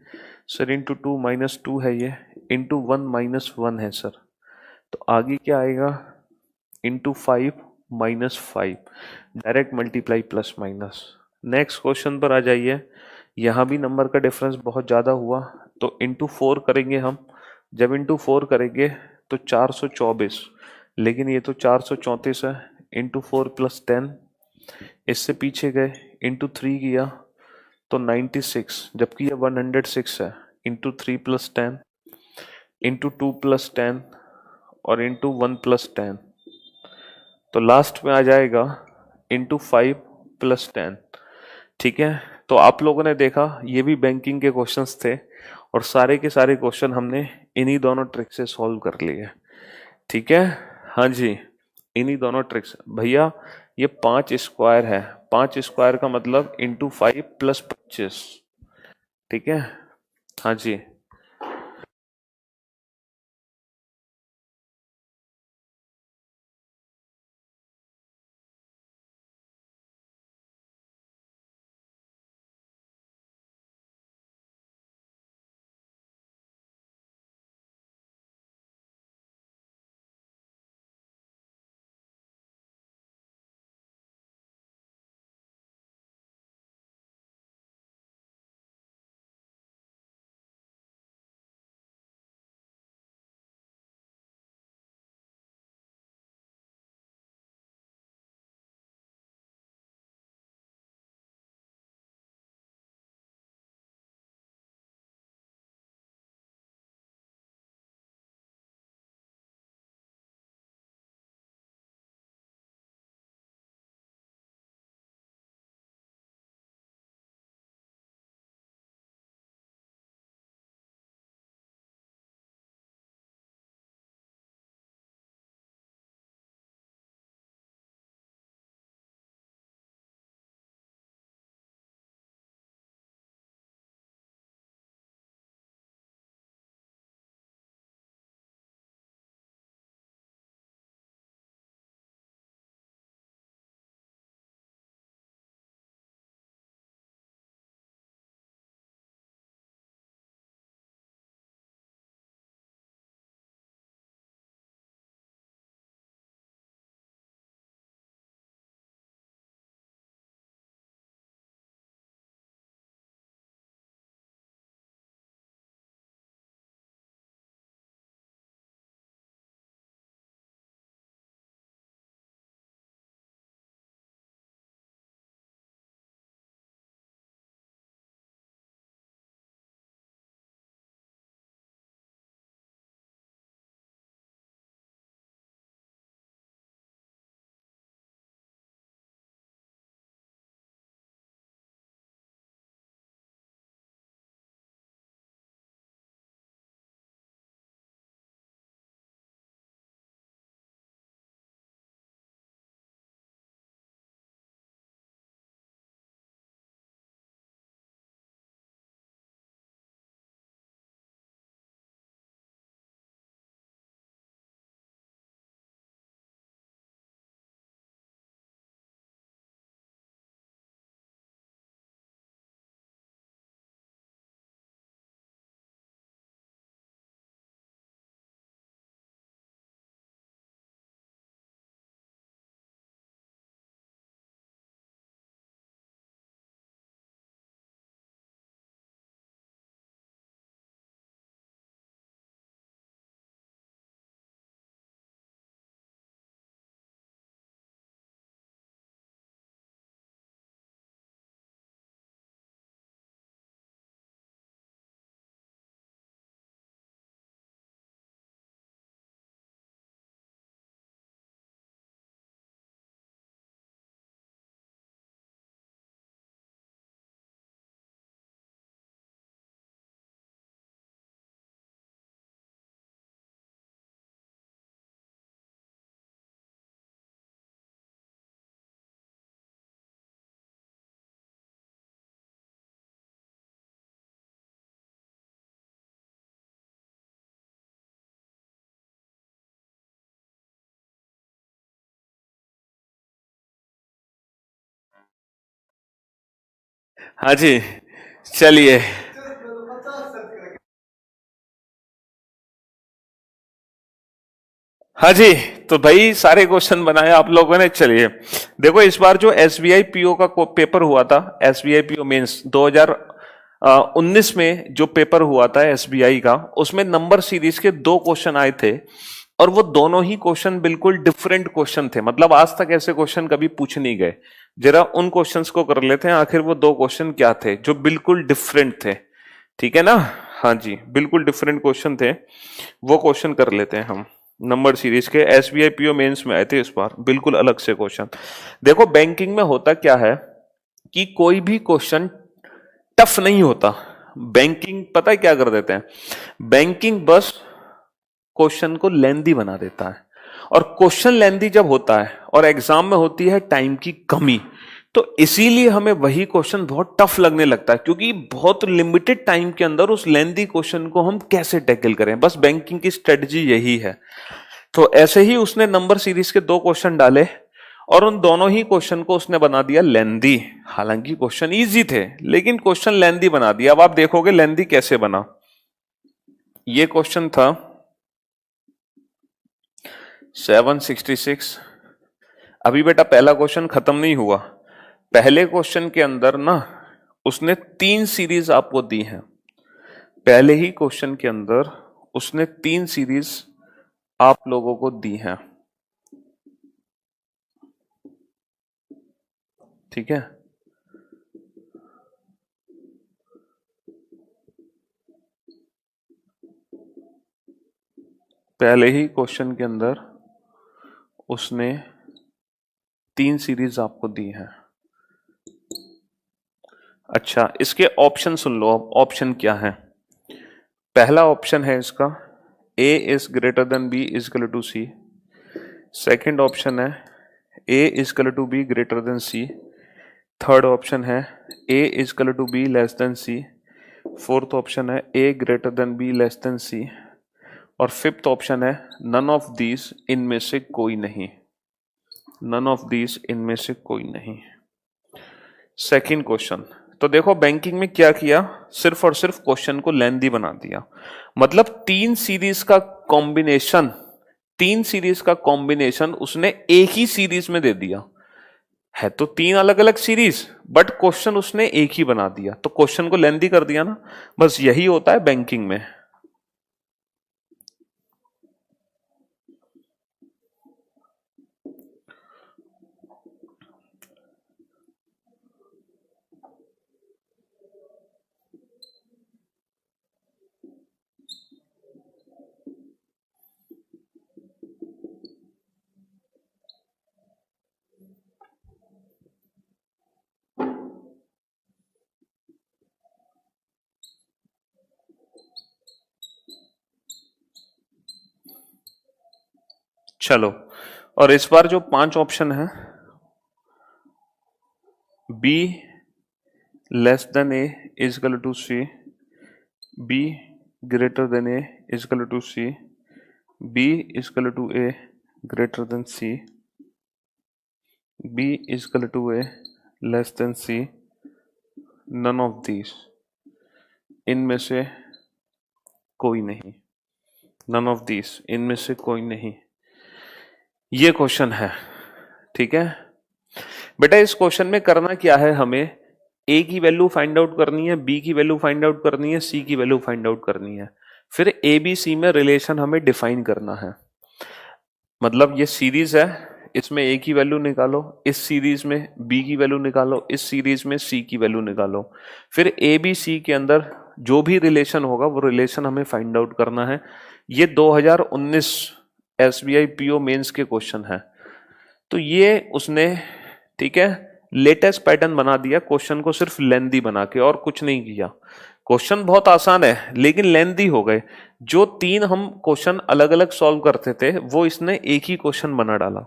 सर, इंटू 2 -2 है ये, इंटू 1 -1 है सर। तो आगे क्या आएगा, into 5 -5, direct multiply plus minus. Next question पर आ जाइए, यहाँ भी नंबर का डिफरेंस बहुत ज़्यादा हुआ, तो इंटू 4 करेंगे हम। जब इंटू 4 करेंगे तो 424, लेकिन ये तो 434 है, इंटू 4 + 10, इससे पीछे गए, इंटू 3 किया तो 96, जबकि ये 106 है, इंटू 3 + 10, इंटू 2 + 10, और इंटू 1 + 10, तो लास्ट में आ जाएगा इंटू 5 + 10। ठीक है, तो आप लोगों ने देखा ये भी बैंकिंग के क्वेश्चंस थे, और सारे के सारे क्वेश्चन हमने इन्हीं दोनों ट्रिक से सॉल्व कर लिए। ठीक है, हाँ जी, इन्हीं दोनों ट्रिक्स भैया। ये 5 स्क्वायर है, 5 स्क्वायर का मतलब इंटू 5 + 25। ठीक है, हाँ जी। हाँ जी, चलिए। हाँ जी, तो भाई सारे क्वेश्चन बनाए आप लोगों ने। चलिए देखो, इस बार जो एसबीआई पीओ का पेपर हुआ था, एसबीआई पीओ मेंस 2019 में जो पेपर हुआ था एसबीआई का, उसमें नंबर सीरीज के 2 क्वेश्चन आए थे। और वो दोनों ही क्वेश्चन बिल्कुल डिफरेंट क्वेश्चन थे, मतलब आज तक ऐसे क्वेश्चन कभी पूछ नहीं गए। जरा उन क्वेश्चंस को कर लेते हैं, आखिर वो 2 क्वेश्चन क्या थे जो बिल्कुल डिफरेंट थे। ठीक है ना? हाँ जी, बिल्कुल डिफरेंट क्वेश्चन थे, वो क्वेश्चन कर लेते हैं हम। नंबर सीरीज के एसबीआई पीओ मेंस में आए थे इस बार, बिल्कुल अलग से क्वेश्चन। देखो बैंकिंग में होता क्या है कि कोई भी क्वेश्चन टफ नहीं होता। बैंकिंग पता है क्या कर देते हैं? बैंकिंग बस क्वेश्चन को लेंदी बना देता है। और क्वेश्चन लेंदी जब होता है और एग्जाम में होती है टाइम की कमी, तो इसीलिए हमें वही क्वेश्चन बहुत टफ लगने लगता है, क्योंकि बहुत लिमिटेड टाइम के अंदर उस लेंदी क्वेश्चन को हम कैसे टैकल करें, बस बैंकिंग की स्ट्रेटजी यही है। तो ऐसे ही उसने नंबर सीरीज के 2 क्वेश्चन डाले, और उन दोनों ही क्वेश्चन को उसने बना दिया लेंदी। हालांकि क्वेश्चन इजी थे, लेकिन क्वेश्चन लेंदी बना दिया। अब आप देखोगे लेंदी कैसे बना। ये क्वेश्चन था 766। अभी बेटा पहला क्वेश्चन खत्म नहीं हुआ। पहले क्वेश्चन के अंदर ना उसने 3 सीरीज आपको दी हैं। पहले ही क्वेश्चन के अंदर उसने 3 सीरीज आप लोगों को दी हैं। ठीक है? पहले ही क्वेश्चन के अंदर उसने 3 सीरीज आपको दी हैं। अच्छा, इसके ऑप्शन सुन लो। अब ऑप्शन क्या है? पहला ऑप्शन है इसका A is greater than B is equal to C. Second option है A is equal to B greater than C. Third option है A is equal to B less than C. Fourth option है A greater than B less than C. और fifth option है none of these, इनमें से कोई नहीं। None of these, इनमें से कोई नहीं। Second question. तो देखो बैंकिंग में क्या किया, सिर्फ और सिर्फ क्वेश्चन को लेंदी बना दिया। मतलब 3 सीरीज का कॉम्बिनेशन उसने एक ही सीरीज में दे दिया है। तो 3 अलग अलग सीरीज, बट क्वेश्चन उसने एक ही बना दिया, तो क्वेश्चन को लेंदी कर दिया ना। बस यही होता है बैंकिंग में। चलो, और इस बार जो 5 ऑप्शन है, B less than A is equal to C, B greater than A is equal to C, B is equal to A greater than C, B is equal to A less than C, none of these, इनमें से कोई नहीं। None of these, इनमें से कोई नहीं। ये question है। ठीक है बेटा, इस क्वेश्चन में करना क्या है, हमें ए की वैल्यू फाइंड आउट करनी है, बी की वैल्यू फाइंड आउट करनी है, सी की वैल्यू फाइंड आउट करनी है। फिर ए बी सी में रिलेशन हमें डिफाइन करना है। मतलब ये सीरीज है, इसमें ए की वैल्यू निकालो, इस सीरीज में बी की वैल्यू निकालो, इस सीरीज में सी की वैल्यू निकालो। फिर ए बी सी के अंदर जो भी रिलेशन होगा वो रिलेशन हमें फाइंड आउट करना है। ये 2019 एसबीआई पीओ मेंस के क्वेश्चन है। तो ये उसने, ठीक है, लेटेस्ट पैटर्न बना दिया, क्वेश्चन को सिर्फ लेंदी बना के, और कुछ नहीं किया। क्वेश्चन बहुत आसान है लेकिन लेंदी हो गए। जो 3 हम क्वेश्चन अलग अलग सॉल्व करते थे वो इसने एक ही क्वेश्चन बना डाला।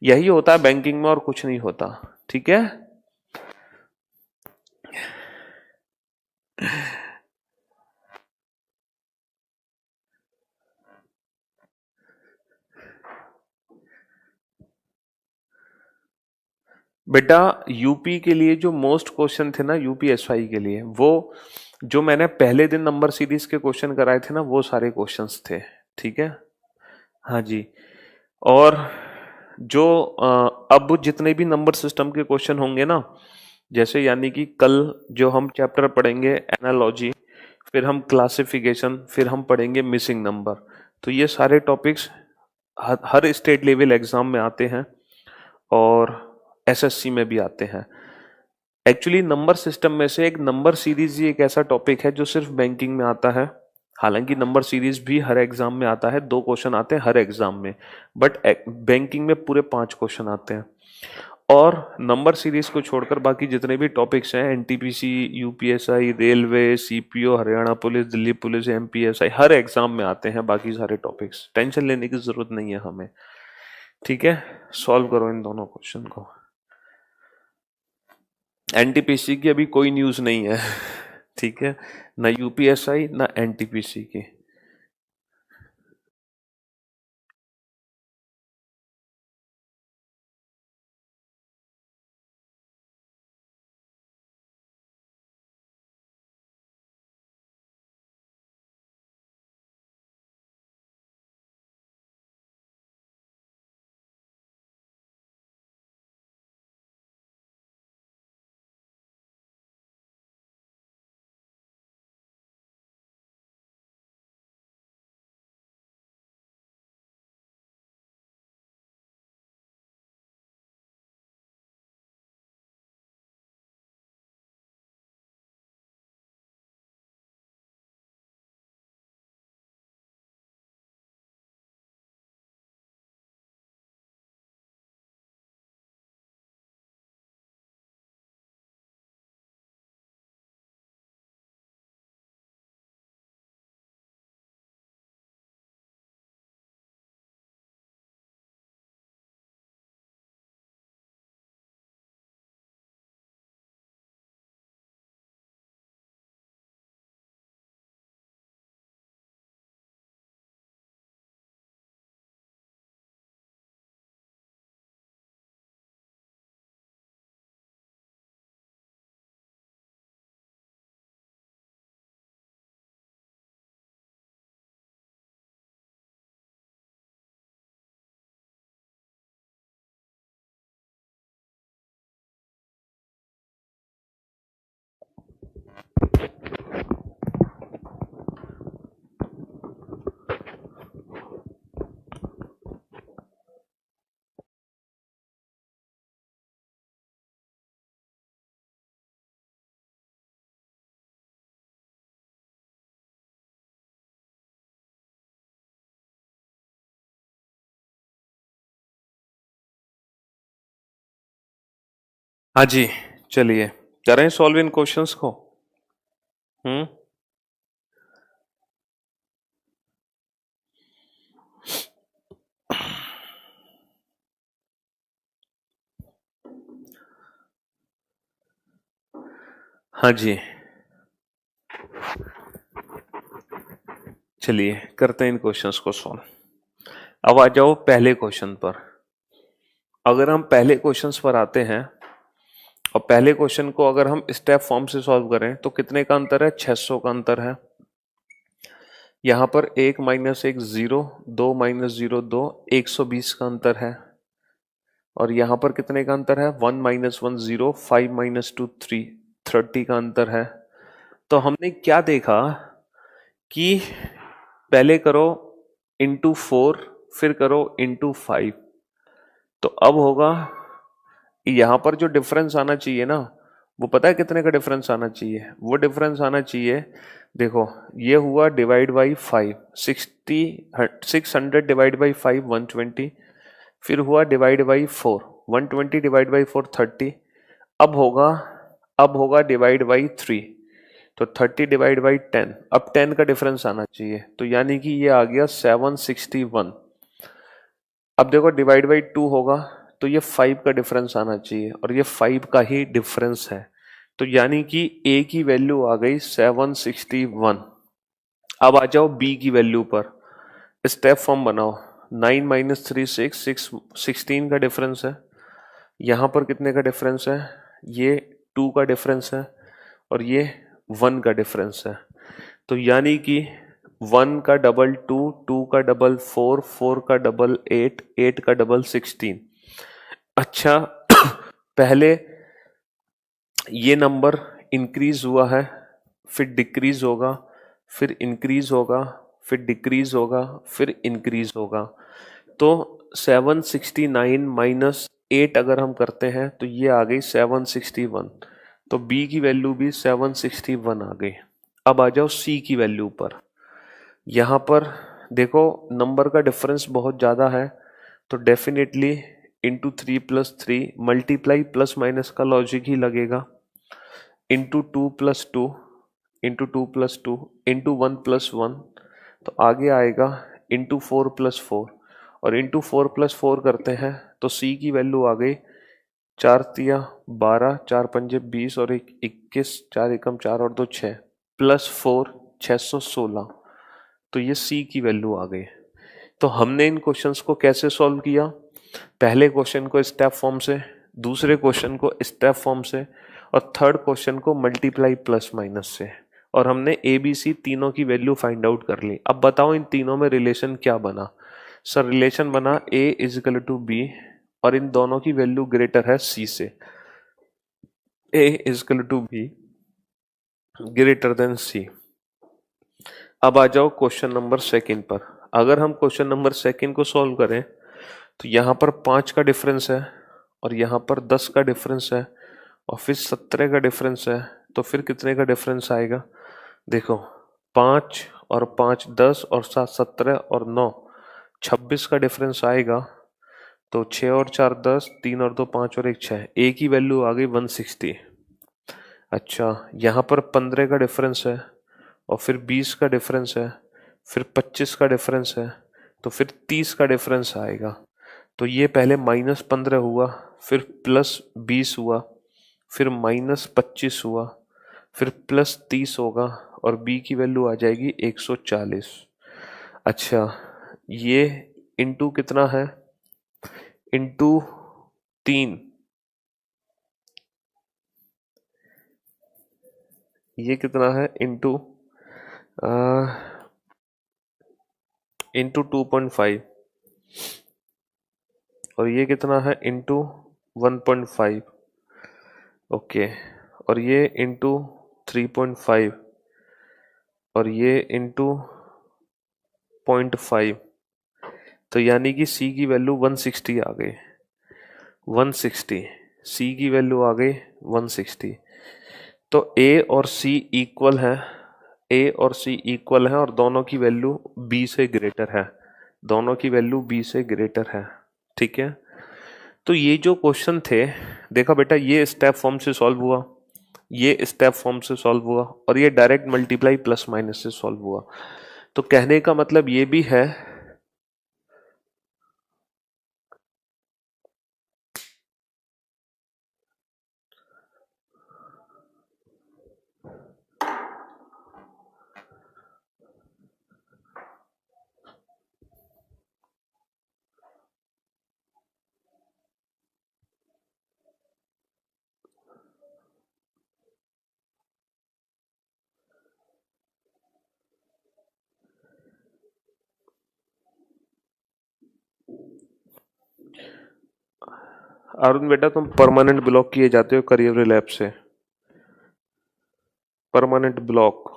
यही होता है बैंकिंग में, और कुछ नहीं होता। ठीक है? बेटा यूपी के लिए जो मोस्ट क्वेश्चन थे ना, यूपीएसआई के लिए, वो जो मैंने पहले दिन नंबर सीरीज के क्वेश्चन कराए थे ना, वो सारे क्वेश्चंस थे। ठीक है, हाँ जी। और जो अब जितने भी नंबर सिस्टम के क्वेश्चन होंगे ना, जैसे यानी कि कल जो हम चैप्टर पढ़ेंगे एनालॉजी, फिर हम क्लासिफिकेशन, फिर हम पढ़ेंगे मिसिंग नंबर, तो ये सारे टॉपिक्स हर स्टेट लेवल एग्जाम में आते हैं और एसएससी में भी आते हैं। एक्चुअली नंबर सिस्टम में से एक नंबर सीरीज ही एक ऐसा टॉपिक है जो सिर्फ बैंकिंग में आता है। हालांकि नंबर सीरीज भी हर एग्जाम में आता है, 2 क्वेश्चन आते हैं हर एग्जाम में, बट बैंकिंग में पूरे 5 क्वेश्चन आते हैं। और नंबर सीरीज को छोड़कर बाकी जितने भी टॉपिक्स हैं, NTPC, UPSI, railway, CPO, Haryana police, Delhi police, MPSI, हर एग्जाम में आते हैं बाकी सारे टॉपिक्स। टेंशन लेने की जरूरत नहीं है हमें। ठीक है, सॉल्व करो इन दोनों क्वेश्चन को। एनटीपीसी की अभी कोई न्यूज नहीं है। ठीक है, ना यूपीएसआई ना एनटीपीसी की। हाँ जी, चलिए करें सॉल्व इन क्वेश्चंस को। हम्म, हाँ जी, चलिए करते हैं इन क्वेश्चंस को सॉल्व। अब आ जाओ पहले क्वेश्चन पर। अगर हम पहले क्वेश्चंस पर आते हैं और पहले क्वेश्चन को अगर हम स्टेप फॉर्म से सॉल्व करें तो कितने का अंतर है? 600 का अंतर है। यहां पर 1 माइनस 1 0, 2 माइनस 0 2, 120 का अंतर है। और यहां पर कितने का अंतर है? 1 माइनस 1 0, 5 माइनस 2 3, 30 का अंतर है। तो हमने क्या देखा कि पहले करो इंटू 4, फिर करो इंटू 5। तो अब होगा यहां पर जो डिफरेंस आना चाहिए ना, वो पता है कितने का डिफरेंस आना चाहिए? वो डिफरेंस आना चाहिए, देखो ये हुआ डिवाइड बाई 5, 600 डिवाइड बाई 5 120, फिर हुआ डिवाइड बाई 4, 120 डिवाइड बाई 4 30। अब होगा डिवाइड बाई 3, तो 30 डिवाइड बाई 10। अब 10 का डिफरेंस आना चाहिए, तो यानी कि ये आ गया 761। अब देखो डिवाइड बाई 2 होगा, तो ये 5 का डिफरेंस आना चाहिए, और ये 5 का ही डिफरेंस है, तो यानी कि ए की वैल्यू आ गई 761। अब आ जाओ बी की वैल्यू पर, स्टेप फॉर्म बनाओ। 9 माइनस 3 6, 16 का डिफरेंस है, यहाँ पर कितने का डिफरेंस है, ये 2 का डिफरेंस है और ये 1 का डिफरेंस है। तो यानी कि 1 का डबल 2, 2 का डबल 4, 4 का डबल 8, 8 का डबल 16। अच्छा पहले ये नंबर इंक्रीज हुआ है, फिर डिक्रीज होगा, फिर इंक्रीज होगा, फिर डिक्रीज होगा, फिर इंक्रीज होगा। तो 769 माइनस 8 अगर हम करते हैं तो ये आ गई 761। तो बी की वैल्यू भी 761 आ गई। अब आ जाओ सी की वैल्यू पर। यहाँ पर देखो नंबर का डिफरेंस बहुत ज़्यादा है, तो definitely into 3+3 multiply plus minus का लॉजिक ही लगेगा, इंटू 2+2 इंटू 2+2 इंटू 1+1, तो आगे आएगा इंटू 4+4 और इंटू 4+4 करते हैं तो सी की वैल्यू आ गई 4×3 = 12, 4×5 = 20 और 1 21, 4 एकम 4 और 2 6 +4 616। तो ये सी की वैल्यू आ गई। तो हमने इन क्वेश्चंस को कैसे सॉल्व किया, पहले क्वेश्चन को स्टेप फॉर्म से, दूसरे क्वेश्चन को स्टेप फॉर्म से और थर्ड क्वेश्चन को मल्टीप्लाई प्लस माइनस से, और हमने ए बी सी तीनों की वैल्यू फाइंड आउट कर ली। अब बताओ इन तीनों में रिलेशन क्या बना। सर रिलेशन बना ए इजिकल टू बी और इन दोनों की वैल्यू ग्रेटर है सी से। A is equal to B greater than C. अब आ जाओ क्वेश्चन नंबर सेकंड पर। अगर हम क्वेश्चन नंबर सेकंड को सॉल्व करें तो यहाँ पर 5 का डिफरेंस है और यहाँ पर 10 का डिफरेंस है और फिर 17 का डिफरेंस है। तो फिर कितने का डिफरेंस आएगा, देखो 5 और 5 10 और 7 17 और 9 26 का डिफरेंस आएगा। तो 6 और 4 10, 3 और 2 5 और 1 6, ए की वैल्यू आ गई 160। अच्छा यहाँ पर 15 का डिफरेंस है और फिर 20 का डिफरेंस है, फिर 25 का डिफरेंस है, तो फिर 30 का डिफरेंस आएगा। तो ये पहले -15 हुआ, फिर +20 हुआ, फिर -25 हुआ, फिर +30 होगा और बी की वैल्यू आ जाएगी 140। अच्छा ये इंटू कितना है, इंटू 3, ये कितना है इंटू 2.5 और ये कितना है इंटू 1.5। ओके और ये इंटू 3.5 और ये इंटू 0.5। तो यानी कि सी की वैल्यू 160 आ गई। 160 सी की वैल्यू आ गई 160। तो ए और सी इक्वल है, ए और सी इक्वल है और दोनों की वैल्यू बी से ग्रेटर है, दोनों की वैल्यू बी से ग्रेटर है। ठीक है, तो ये जो क्वेश्चन थे, देखा बेटा ये स्टेप फॉर्म से सॉल्व हुआ, ये स्टेप फॉर्म से सॉल्व हुआ और ये डायरेक्ट मल्टीप्लाई प्लस माइनस से सॉल्व हुआ। तो कहने का मतलब ये भी है अरुण बेटा तुम परमानेंट ब्लॉक किए जाते हो करियर लैब से, परमानेंट ब्लॉक।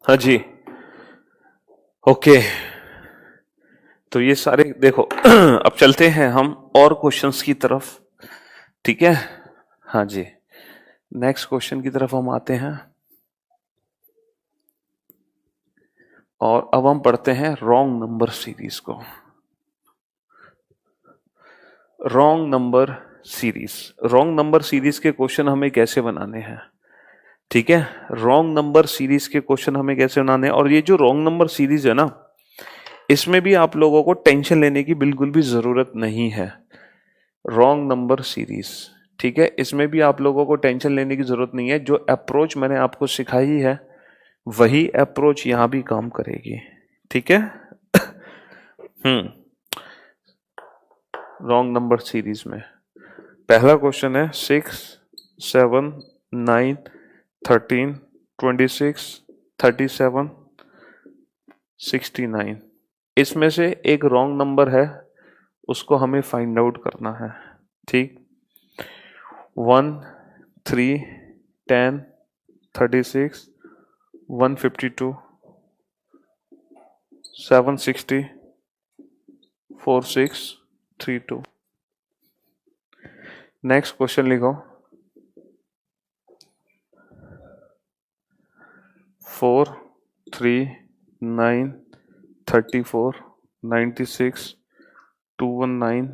हाँ जी ओके, तो ये सारे देखो अब चलते हैं हम और क्वेश्चंस की तरफ। ठीक है, हाँ जी नेक्स्ट क्वेश्चन की तरफ हम आते हैं और अब हम पढ़ते हैं रॉन्ग नंबर सीरीज को। Wrong number series. Wrong number series के क्वेश्चन हमें कैसे बनाने हैं, ठीक है। रॉन्ग नंबर सीरीज के क्वेश्चन हमें कैसे बनाने हैं, और ये जो रॉन्ग नंबर सीरीज है ना, इसमें भी आप लोगों को टेंशन लेने की बिल्कुल भी जरूरत नहीं है। रॉन्ग नंबर सीरीज, ठीक है, इसमें भी आप लोगों को टेंशन लेने की जरूरत नहीं है। जो अप्रोच मैंने आपको सिखाई है वही अप्रोच यहां भी काम करेगी, ठीक है। हम्म। रॉन्ग नंबर सीरीज में पहला क्वेश्चन है 6, 7, 9, 13, 26, 37, 69। इसमें से एक रॉन्ग नंबर है, उसको हमें फाइंड आउट करना है, ठीक। 1, 3, 10, 36, 152, 760, 4632। नेक्स्ट क्वेश्चन लिखो 4, 3, 9, 34, 96, 219,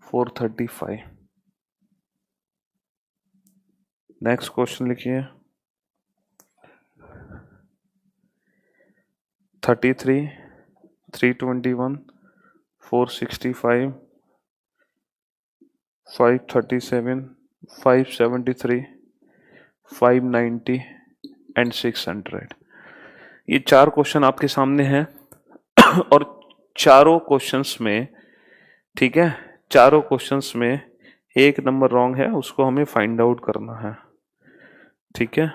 435। नेक्स्ट क्वेश्चन लिखिए 33, 321, 465, 537, 573, 590 एंड 600। ये चार क्वेश्चन आपके सामने हैं और चारों क्वेश्चंस में, ठीक है, चारों क्वेश्चंस में एक नंबर रॉन्ग है, उसको हमें फाइंड आउट करना है, ठीक है।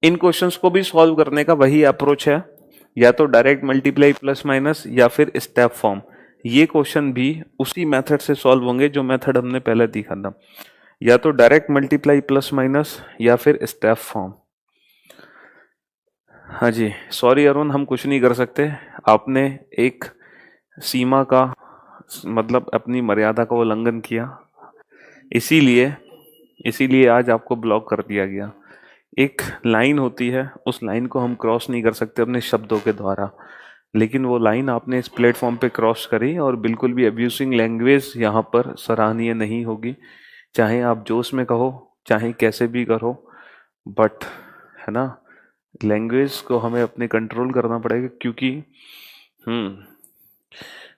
इन क्वेश्चंस को भी सॉल्व करने का वही अप्रोच है, या तो डायरेक्ट मल्टीप्लाई प्लस माइनस या फिर स्टेप फॉर्म। ये क्वेश्चन भी उसी मेथड से सॉल्व होंगे जो मेथड हमने पहले देखा था, या तो डायरेक्ट मल्टीप्लाई प्लस माइनस या फिर स्टेप फॉर्म। हाँ जी, सॉरी अरुण, हम कुछ नहीं कर सकते। आपने एक सीमा का, मतलब अपनी मर्यादा का उल्लंघन किया, इसीलिए इसीलिए आज आपको ब्लॉक कर दिया गया। एक लाइन होती है, उस लाइन को हम क्रॉस नहीं कर सकते अपने शब्दों के द्वारा, लेकिन वो लाइन आपने इस प्लेटफॉर्म पे क्रॉस करी, और बिल्कुल भी अब्यूजिंग लैंग्वेज यहाँ पर सराहनीय नहीं होगी। चाहे आप जोश में कहो, चाहे कैसे भी करो, बट है ना, लैंग्वेज को हमें अपने कंट्रोल करना पड़ेगा, क्योंकि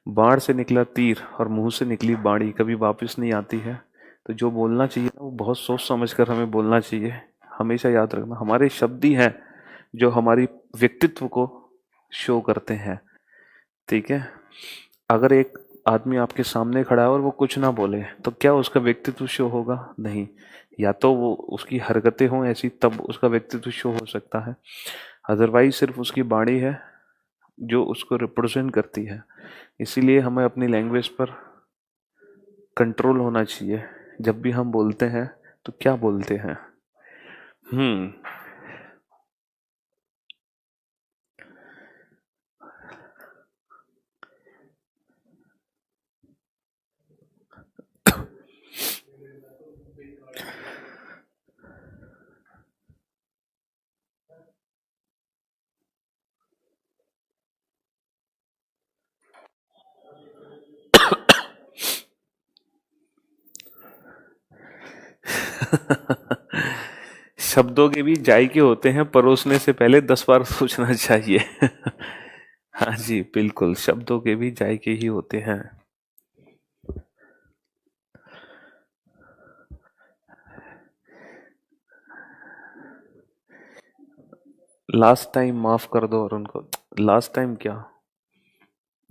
बाढ़ से निकला तीर और मुंह से निकली बाणी कभी वापस नहीं आती है। तो जो बोलना चाहिए ना, वो बहुत सोच समझ कर हमें बोलना चाहिए। हमेशा याद रखना, हमारे शब्द ही हैं जो हमारी व्यक्तित्व को शो करते हैं, ठीक है। अगर एक आदमी आपके सामने खड़ा है और वो कुछ ना बोले, तो क्या उसका व्यक्तित्व शो होगा? नहीं। या तो वो उसकी हरकतें हों ऐसी, तब उसका व्यक्तित्व शो हो सकता है, अदरवाइज सिर्फ उसकी बाणी है जो उसको रिप्रेजेंट करती है। इसीलिए हमें अपनी लैंग्वेज पर कंट्रोल होना चाहिए। जब भी हम बोलते हैं तो क्या बोलते हैं। हम्म। शब्दों के भी जायके होते हैं, परोसने से पहले 10 बार सोचना चाहिए। हाँ जी बिल्कुल, शब्दों के भी जायके ही होते हैं। लास्ट टाइम माफ कर दो और उनको, लास्ट टाइम क्या,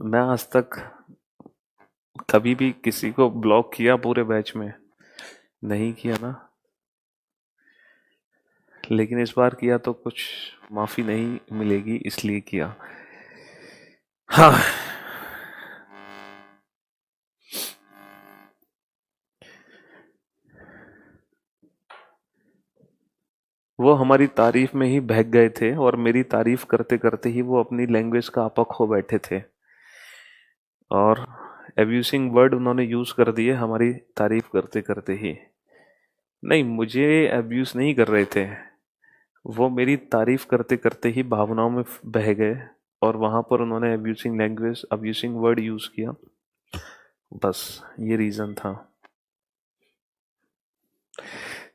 मैं आज तक कभी भी किसी को ब्लॉक किया पूरे बैच में? नहीं किया ना। लेकिन इस बार किया तो कुछ माफी नहीं मिलेगी, इसलिए किया। हाँ। वो हमारी तारीफ में ही बहक गए थे और मेरी तारीफ करते करते ही वो अपनी लैंग्वेज का आपा खो बैठे थे और एब्यूसिंग वर्ड उन्होंने यूज कर दिए हमारी तारीफ करते करते ही। नहीं, मुझे एब्यूज नहीं कर रहे थे, वो मेरी तारीफ करते करते ही भावनाओं में बह गए और वहां पर उन्होंने abusing language, abusing word use किया। बस ये रीजन था।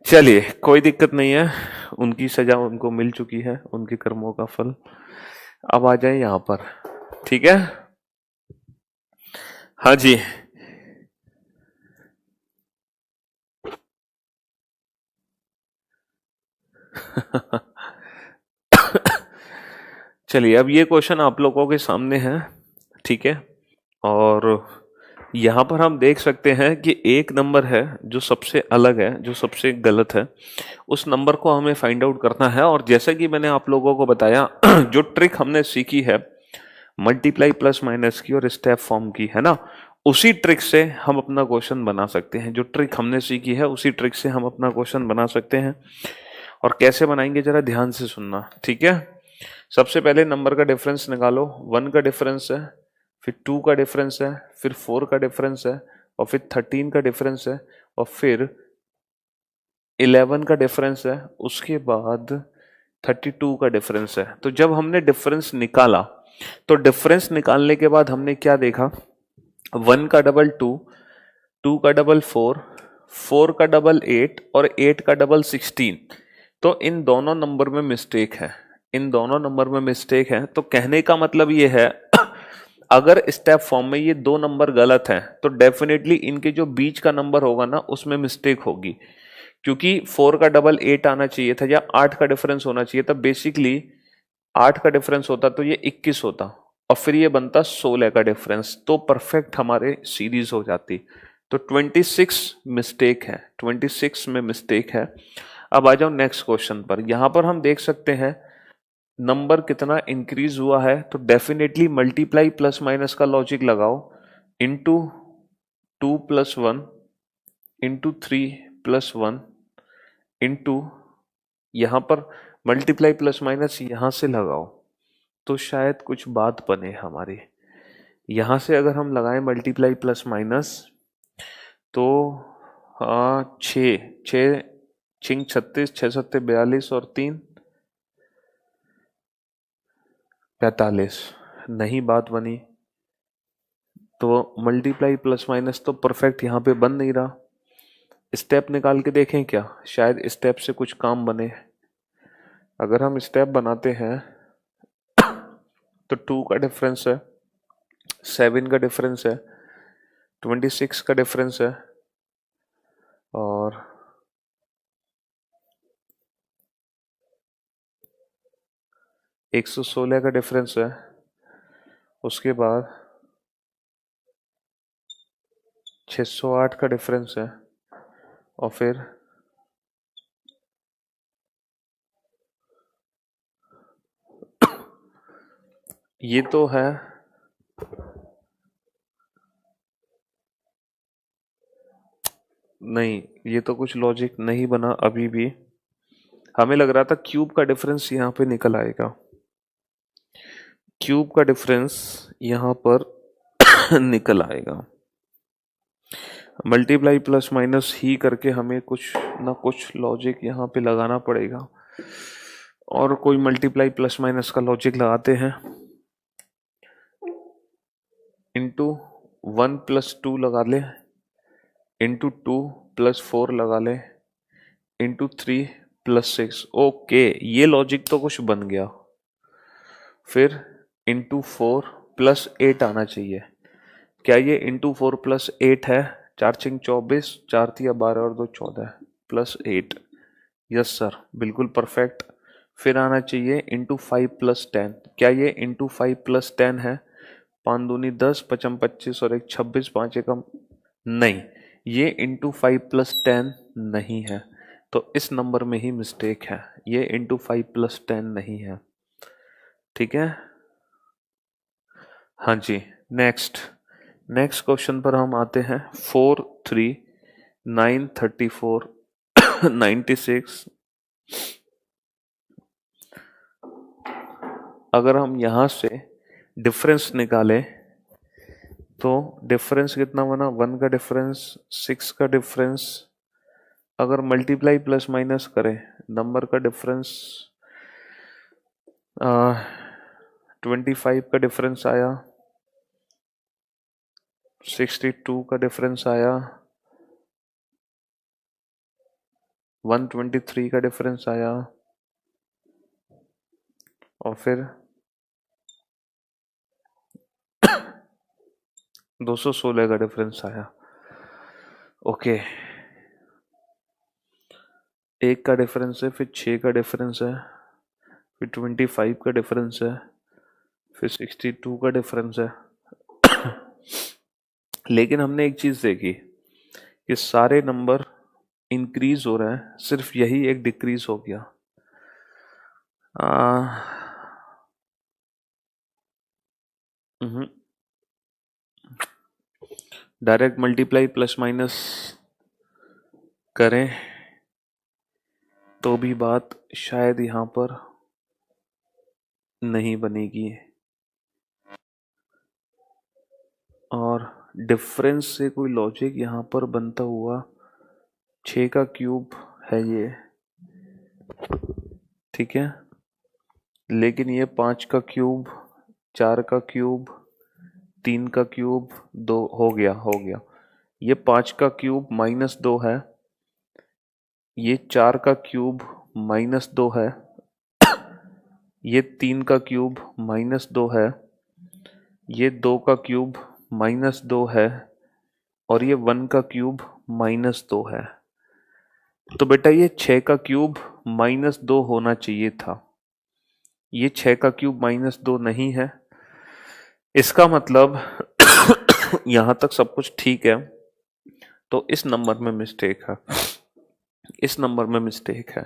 चलिए कोई दिक्कत नहीं है, उनकी सजा उनको मिल चुकी है, उनके कर्मों का फल। अब आ जाए यहाँ पर, ठीक है। हाँ जी। चलिए अब ये क्वेश्चन आप लोगों के सामने है, ठीक है। और यहाँ पर हम देख सकते हैं कि एक नंबर है जो सबसे अलग है, जो सबसे गलत है, उस नंबर को हमें फाइंड आउट करना है। और जैसे कि मैंने आप लोगों को बताया, जो ट्रिक हमने सीखी है मल्टीप्लाई प्लस माइनस की और स्टेप फॉर्म की, है ना, उसी ट्रिक से हम अपना क्वेश्चन बना सकते हैं। जो ट्रिक हमने सीखी है उसी ट्रिक से हम अपना क्वेश्चन बना सकते हैं। और कैसे बनाएंगे जरा ध्यान से सुनना, ठीक है। सबसे पहले नंबर का डिफरेंस निकालो। 1 का डिफरेंस है, फिर 2 का डिफरेंस है, फिर 4 का डिफरेंस है, और फिर 13 का डिफरेंस है, और फिर 11 का डिफरेंस है, उसके बाद 32 का डिफरेंस है। तो जब हमने डिफरेंस निकाला तो डिफरेंस निकालने के बाद हमने क्या देखा, 1 का डबल 2, 2 का डबल 4, 4 का डबल 8 और 8 का डबल 16। तो इन दोनों नंबर में मिस्टेक है, इन दोनों नंबर में मिस्टेक है। तो कहने का मतलब ये है, अगर स्टेप फॉर्म में ये दो नंबर गलत हैं तो डेफिनेटली इनके जो बीच का नंबर होगा ना उसमें मिस्टेक होगी। क्योंकि 4 का डबल 8 आना चाहिए था या 8 का डिफरेंस होना चाहिए था। बेसिकली 8 का डिफरेंस होता तो ये 21 होता और फिर ये बनता 16 का डिफरेंस, तो परफेक्ट हमारे सीरीज हो जाती। तो 26 मिस्टेक है, 26 में मिस्टेक है। अब आ जाओ नेक्स्ट क्वेश्चन पर। यहां पर हम देख सकते हैं नंबर कितना इंक्रीज हुआ है, तो डेफिनेटली मल्टीप्लाई प्लस माइनस का लॉजिक लगाओ, इंटू 2+1 इंटू 3+1 इंटू, यहां पर मल्टीप्लाई प्लस माइनस यहां से लगाओ तो शायद कुछ बात बने हमारी। यहां से अगर हम लगाएं मल्टीप्लाई प्लस माइनस तो हाँ, 6 6 36, 6 7 42 और 3 45, नहीं बात बनी। तो मल्टीप्लाई प्लस माइनस तो परफेक्ट यहाँ पे बन नहीं रहा। स्टेप निकाल के देखें क्या, शायद स्टेप से कुछ काम बने। अगर हम स्टेप बनाते हैं तो 2 का डिफरेंस है, 7 का डिफरेंस है, 26 का डिफरेंस है, और 116 का डिफरेंस है। उसके बाद 608 का डिफरेंस है, और फिर ये तो है, नहीं ये तो कुछ लॉजिक नहीं बना अभी भी। हमें लग रहा था क्यूब का डिफरेंस यहाँ पे निकल आएगा, क्यूब का डिफरेंस यहाँ पर निकल आएगा। मल्टीप्लाई प्लस माइनस ही करके हमें कुछ ना कुछ लॉजिक यहाँ पे लगाना पड़ेगा, और कोई मल्टीप्लाई प्लस माइनस का लॉजिक लगाते हैं। इंटू 1+2 लगा ले, इंटू 2+4 लगा ले, इंटू 3 +6। ओके, ये लॉजिक तो कुछ बन गया। फिर इंटू 4 + 8 आना चाहिए। क्या ये इंटू 4 + 8 है? 4 6 24, 4 3 12 और 2 14 +8। यस सर, बिल्कुल परफेक्ट। फिर आना चाहिए इंटू 5 + 10। क्या ये इंटू 5 + 10 है? 5 दूनी 10, 5 25 और 1 26, 5 एकम नहीं, ये इंटू 5 + 10 नहीं है। तो इस नंबर में ही मिस्टेक है, ये इंटू 5 + 10 नहीं है। ठीक है, हाँ जी। नेक्स्ट क्वेश्चन पर हम आते हैं। 4 3 9 34 96। अगर हम यहां से डिफरेंस निकालें तो डिफरेंस कितना बना? 1 का डिफरेंस, 6 का डिफरेंस। अगर मल्टीप्लाई प्लस माइनस करें, नंबर का डिफरेंस 25 का डिफरेंस आया, 62 का डिफरेंस आया, 123 का डिफरेंस आया, और फिर 216 का डिफरेंस आया। ओके, 1 का डिफरेंस है, फिर 6 का डिफरेंस है, फिर 25 का डिफरेंस है, फिर 62 का डिफरेंस है। लेकिन हमने एक चीज देखी कि सारे नंबर इंक्रीज हो रहे हैं, सिर्फ यही एक डिक्रीज हो गया। डायरेक्ट मल्टीप्लाई प्लस माइनस करें तो भी बात शायद यहां पर नहीं बनेगी, और डिफरेंस से कोई लॉजिक यहां पर बनता हुआ 6 का क्यूब है ये, ठीक है। लेकिन ये 5 का क्यूब, 4 का क्यूब, 3 का क्यूब, 2 हो गया। ये 5 का क्यूब -2 है, ये 4 का क्यूब -2 है, ये 3 का क्यूब -2 है, ये 2 का क्यूब -2 है, और ये 1 का क्यूब -2 है। तो बेटा ये 6 का क्यूब -2 होना चाहिए था। ये 6 का क्यूब -2 नहीं है। इसका मतलब यहां तक सब कुछ ठीक है, तो इस नंबर में मिस्टेक है, इस नंबर में मिस्टेक है।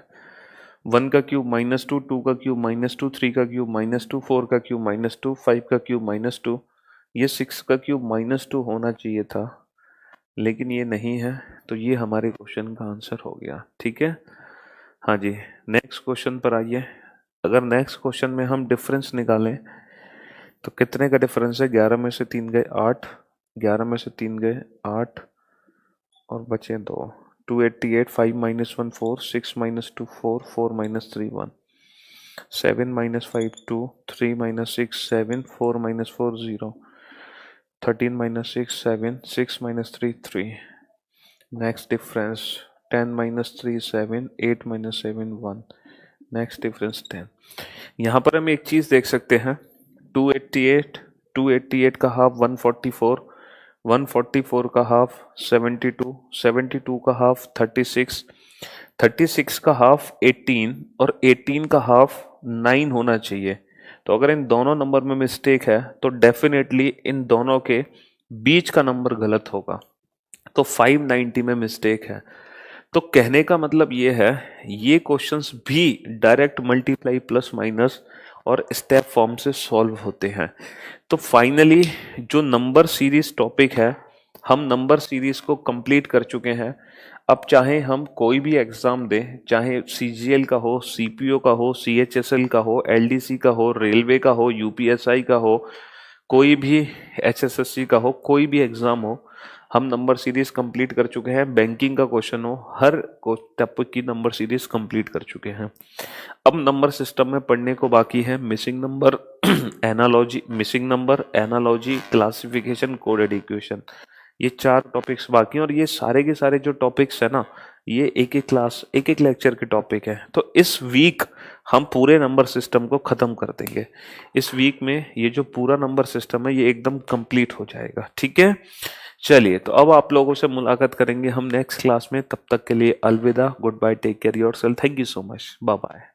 1 का क्यूब -2, 2 का क्यूब -2, 3 का क्यूब -2, 4 का क्यूब -2, 5 का क्यूब -2, ये 6 का क्यूब -2 होना चाहिए था, लेकिन ये नहीं है। तो ये हमारे क्वेश्चन का आंसर हो गया। ठीक है, हाँ जी। नेक्स्ट क्वेश्चन पर आइए। अगर नेक्स्ट क्वेश्चन में हम डिफरेंस निकालें तो कितने का डिफरेंस है? 11 में से 3 गए 8, 11 में से 3 गए 8, और बचे 2। 288, 5 - 1 4, 6 - 2 4, 4 - 3 1, 7 - 5 2, 3 - 6 7, 4 - 4 0, 13 - 6 7, 6 - 3 3। Next difference 10 - 3 7, 8 - 7 1। Next difference 10। यहाँ पर हम एक चीज देख सकते हैं, 288 का हाफ 144, 144 का हाफ 72, 72 का हाफ 36, 36 का हाफ 18, और 18 का हाफ 9 होना चाहिए। तो अगर इन दोनों नंबर में मिस्टेक है तो डेफिनेटली इन दोनों के बीच का नंबर गलत होगा। तो 590 में मिस्टेक है। तो कहने का मतलब ये है, ये क्वेश्चंस भी डायरेक्ट मल्टीप्लाई प्लस माइनस और स्टेप फॉर्म से सॉल्व होते हैं। तो फाइनली जो नंबर सीरीज टॉपिक है, हम नंबर सीरीज को कंप्लीट कर चुके हैं। अब चाहे हम कोई भी एग्जाम दें, चाहे सीजीएल का हो, सीपीओ का हो, सीएचएसएल का हो, एलडीसी का हो, रेलवे का हो, यूपीएसआई का हो, कोई भी एचएसएससी का हो, कोई भी एग्जाम हो, हम नंबर सीरीज कंप्लीट कर चुके हैं। बैंकिंग का क्वेश्चन हो, हर टॉपिक की नंबर सीरीज कंप्लीट कर चुके हैं। अब नंबर सिस्टम में पढ़ने को बाकी है missing number, analogy, classification, coded equation. ये 4 टॉपिक्स बाकी हैं, और ये सारे के सारे जो टॉपिक्स है ना, ये एक एक क्लास एक एक लेक्चर के टॉपिक है। तो इस वीक हम पूरे नंबर सिस्टम को खत्म कर देंगे। इस वीक में ये जो पूरा नंबर सिस्टम है ये एकदम कंप्लीट हो जाएगा। ठीक है, चलिए तो अब आप लोगों से मुलाकात करेंगे हम नेक्स्ट क्लास में। तब तक के लिए अलविदा, goodbye, take care yourself, thank you so much, bye bye.